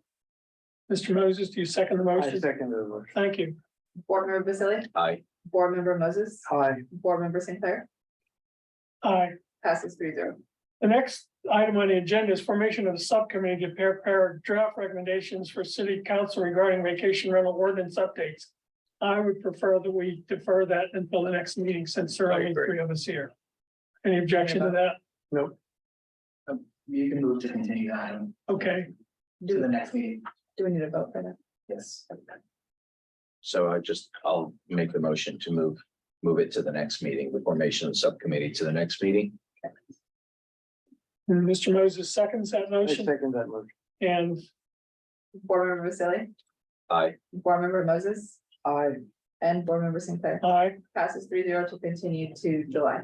Mr. Moses, do you second the I motion? second the motion. Thank you. Board Member Vasili, Aye. Board Member Moses, Aye. Board Member Sinclair, Aye. passes 3-0. The next item on the agenda is formation of a subcommittee to prepare draft recommendations for city council regarding vacation rental ordinance updates. I would prefer that we defer that until the next meeting since there are only three of us here. Any objection to that? Nope. You can move to continue that item Okay, to the next meeting. Do we need a vote for that? Yes. So I'll make the motion to move it to the next meeting, the formation of the subcommittee to the next meeting. and Mr. Moses seconds that I motion, second that motion. and Board Member Vasili, Aye. Board Member Moses, Aye. And Board Member Sinclair. Aye. Passes 3-0 to continue to July.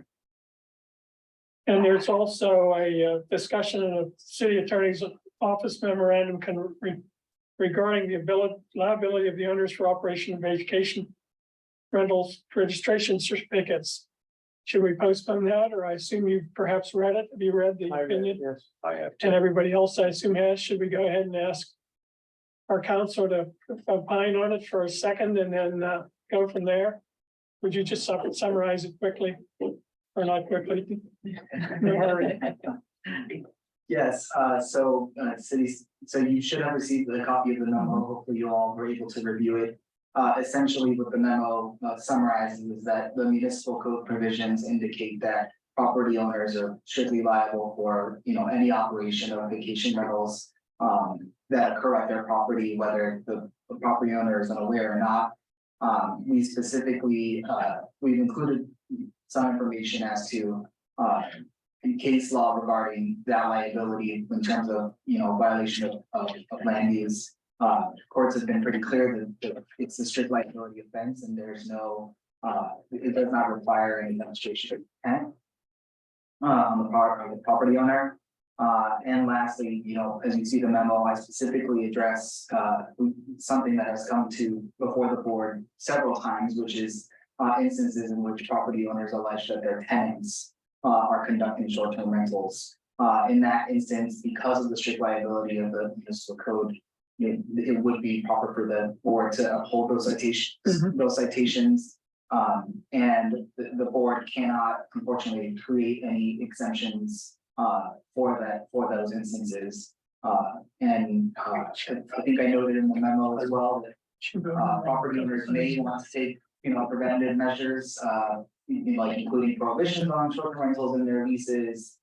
And there's also a discussion in the city attorney's office memorandum regarding the liability of the owners for operation of vacation rentals registration certificates. Should we postpone that, or I assume you perhaps read it? Have you read the opinion? Yes. I have And to. everybody else, I assume, has. Should we go ahead and ask our counsel to opine on it for a second and then go from there? Would you just summarize it quickly? Or not quickly? No hurry. Yes, cities, so you should have received a copy of the memo. Hopefully you all were able to review it. Essentially what the memo summarizes is that the municipal code provisions indicate that property owners are strictly liable for, any operation of vacation rentals that occur at their property, whether the property owner is unaware or not. We specifically, we've included some information as to in case law regarding that liability in terms of, violation of land use. Courts have been pretty clear that it's a strict liability offense and there's no, it does not require any demonstration of intent on the part of the property owner. And lastly, as you see the memo, I specifically address something that has come to before the board several times, which is instances in which property owners allege that their tenants are conducting short-term rentals. In that instance, because of the strict liability of the municipal code, it would be proper for the board to uphold those citations. And the board cannot, unfortunately, create any exemptions for those instances. And I think I noted in the memo as well that property owners may want to take, preventative measures, like including prohibitions on short-term rentals in their leases,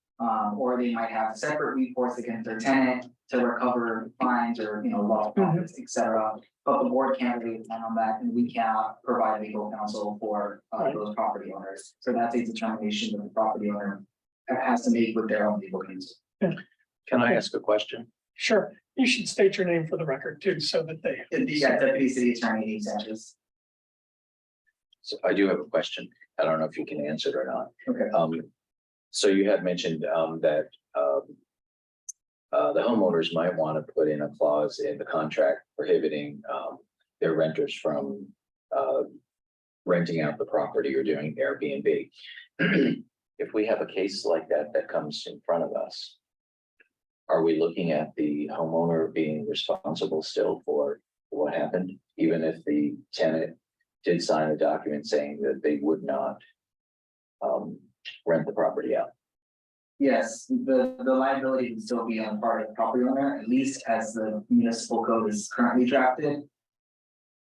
or they might have separate recourse against their tenant to recover fines or, lost profits, et cetera. But the board can't really depend on that, and we cannot provide legal counsel for those property owners. So that's a determination that the property owner has to make with their own legal counsel. Can I ask a question? Sure, you should state your name for the record too, so that they. Yeah, Deputy City Attorney Eve Sanchez. So I do have a question. I don't know if you can answer it or not. Okay. So you had mentioned that the homeowners might want to put in a clause in the contract prohibiting their renters from renting out the property or doing Airbnb. If we have a case like that comes in front of us, are we looking at the homeowner being responsible still for what happened, even if the tenant did sign a document saying that they would not rent the property out? Yes, the liability would still be on the part of the property owner, at least as the municipal code is currently drafted.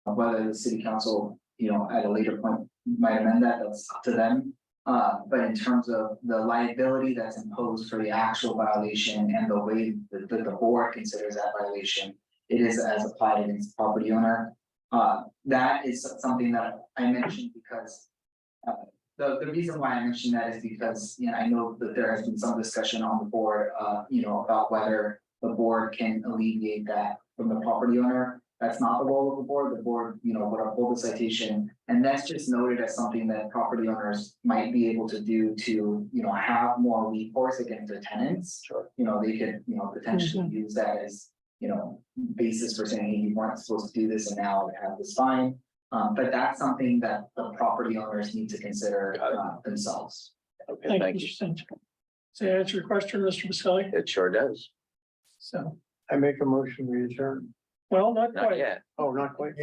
Whether the city council, at a later point might amend that, that's up to them. But in terms of the liability that's imposed for the actual violation and the way that the board considers that violation, it is as applied against the property owner. That is something that I mentioned because the reason why I mentioned that is because, I know that there has been some discussion on the board, about whether the board can alleviate that from the property owner. That's not the role of the board. The board, would uphold the citation. And that's just noted as something that property owners might be able to do to, have more recourse against their tenants. Sure. They could, potentially use that as, basis for saying, hey, you weren't supposed to do this and now I have this fine. But that's something that the property owners need to consider themselves. Okay, Thank you, Mr. Sanchez. So answer your question, Mr. Vasselli? It sure does. So, I make a motion, we adjourn. well, not Not quite. yet. Oh, not quite.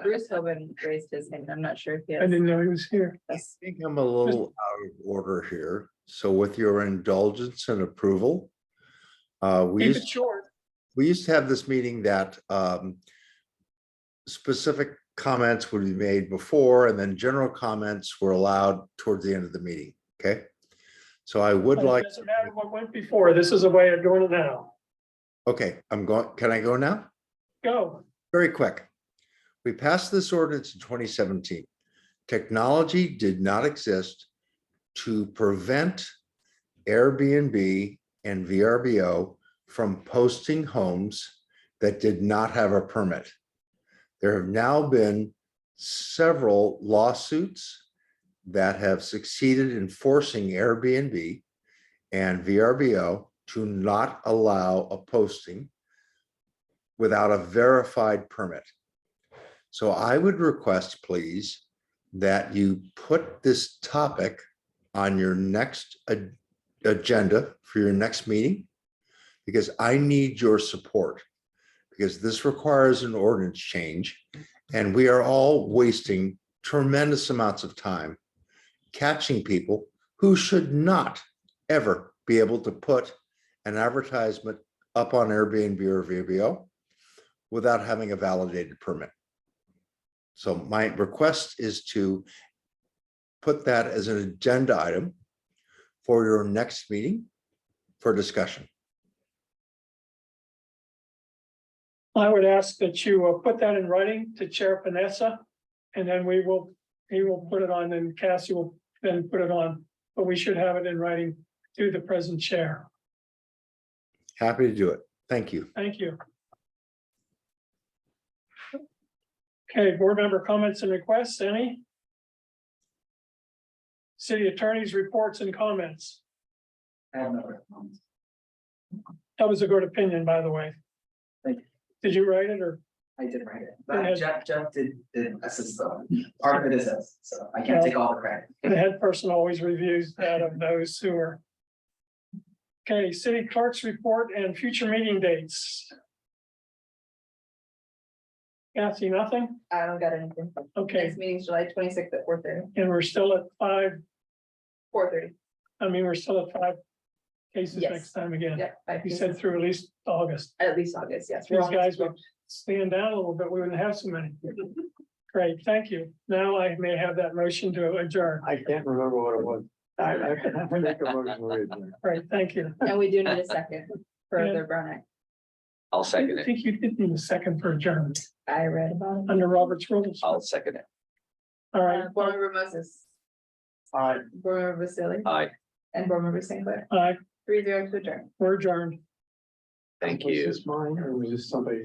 Bruce Hoban raised his hand. I'm not sure if he I has. didn't know he was here. I think I'm a little out of order here. So with your indulgence and approval, Keep it short. we used to have this meeting that specific comments would be made before and then general comments were allowed towards the end of the meeting. Okay. So I would It like, doesn't matter what went before. This is a way of doing it now. okay, I'm going, can I go now? Go. Very quick. We passed this ordinance in 2017. Technology did not exist to prevent Airbnb and VRBO from posting homes that did not have a permit. There have now been several lawsuits that have succeeded in forcing Airbnb and VRBO to not allow a posting without a verified permit. So I would request, please, that you put this topic on your next agenda for your next meeting, because I need your support, because this requires an ordinance change, and we are all wasting tremendous amounts of time catching people who should not ever be able to put an advertisement up on Airbnb or VRBO without having a validated permit. So my request is to put that as an agenda item for your next meeting for discussion. I would ask that you put that in writing to Chair Panessa, and then he will put it on, and Cassie will then put it on, but we should have it in writing to the present chair. Happy to do it. Thank you. Thank you. Okay, board member comments and requests, any? City attorney's reports and comments. I have no other comments. That was a good opinion, by the way. Thank you. Did you write it, or? I did write it, Go but ahead. Jeff did assist though. Part of it is us, so I can't take all the credit. The head person always reviews that of those who are. Okay, city clerk's report and future meeting dates. Kathy, nothing? I don't got anything. Okay, Next meeting's July 26th at 4:30. and we're still at 5, 4:30. I mean, we're still at 5 cases Yes. next time again. Yep. You said through at least August. At least August, yes. We're These almost guys there. would stand down a little bit, we wouldn't have so many. Great, thank you. Now I may have that motion to adjourn. I can't remember what it was. I can make a motion to adjourn. Great, thank you. And we do need a second for Yeah. the Brown Act. I'll I second it. think you did need a second for adjournment I read about it. under Robert's rules. I'll second it. All right, Board Member Moses, All right. Board Member Vasili, Aye. and Board Member St. Clair. aye, 3-0 to adjourn. we're adjourned. Thank Was you. this mine or was this somebody?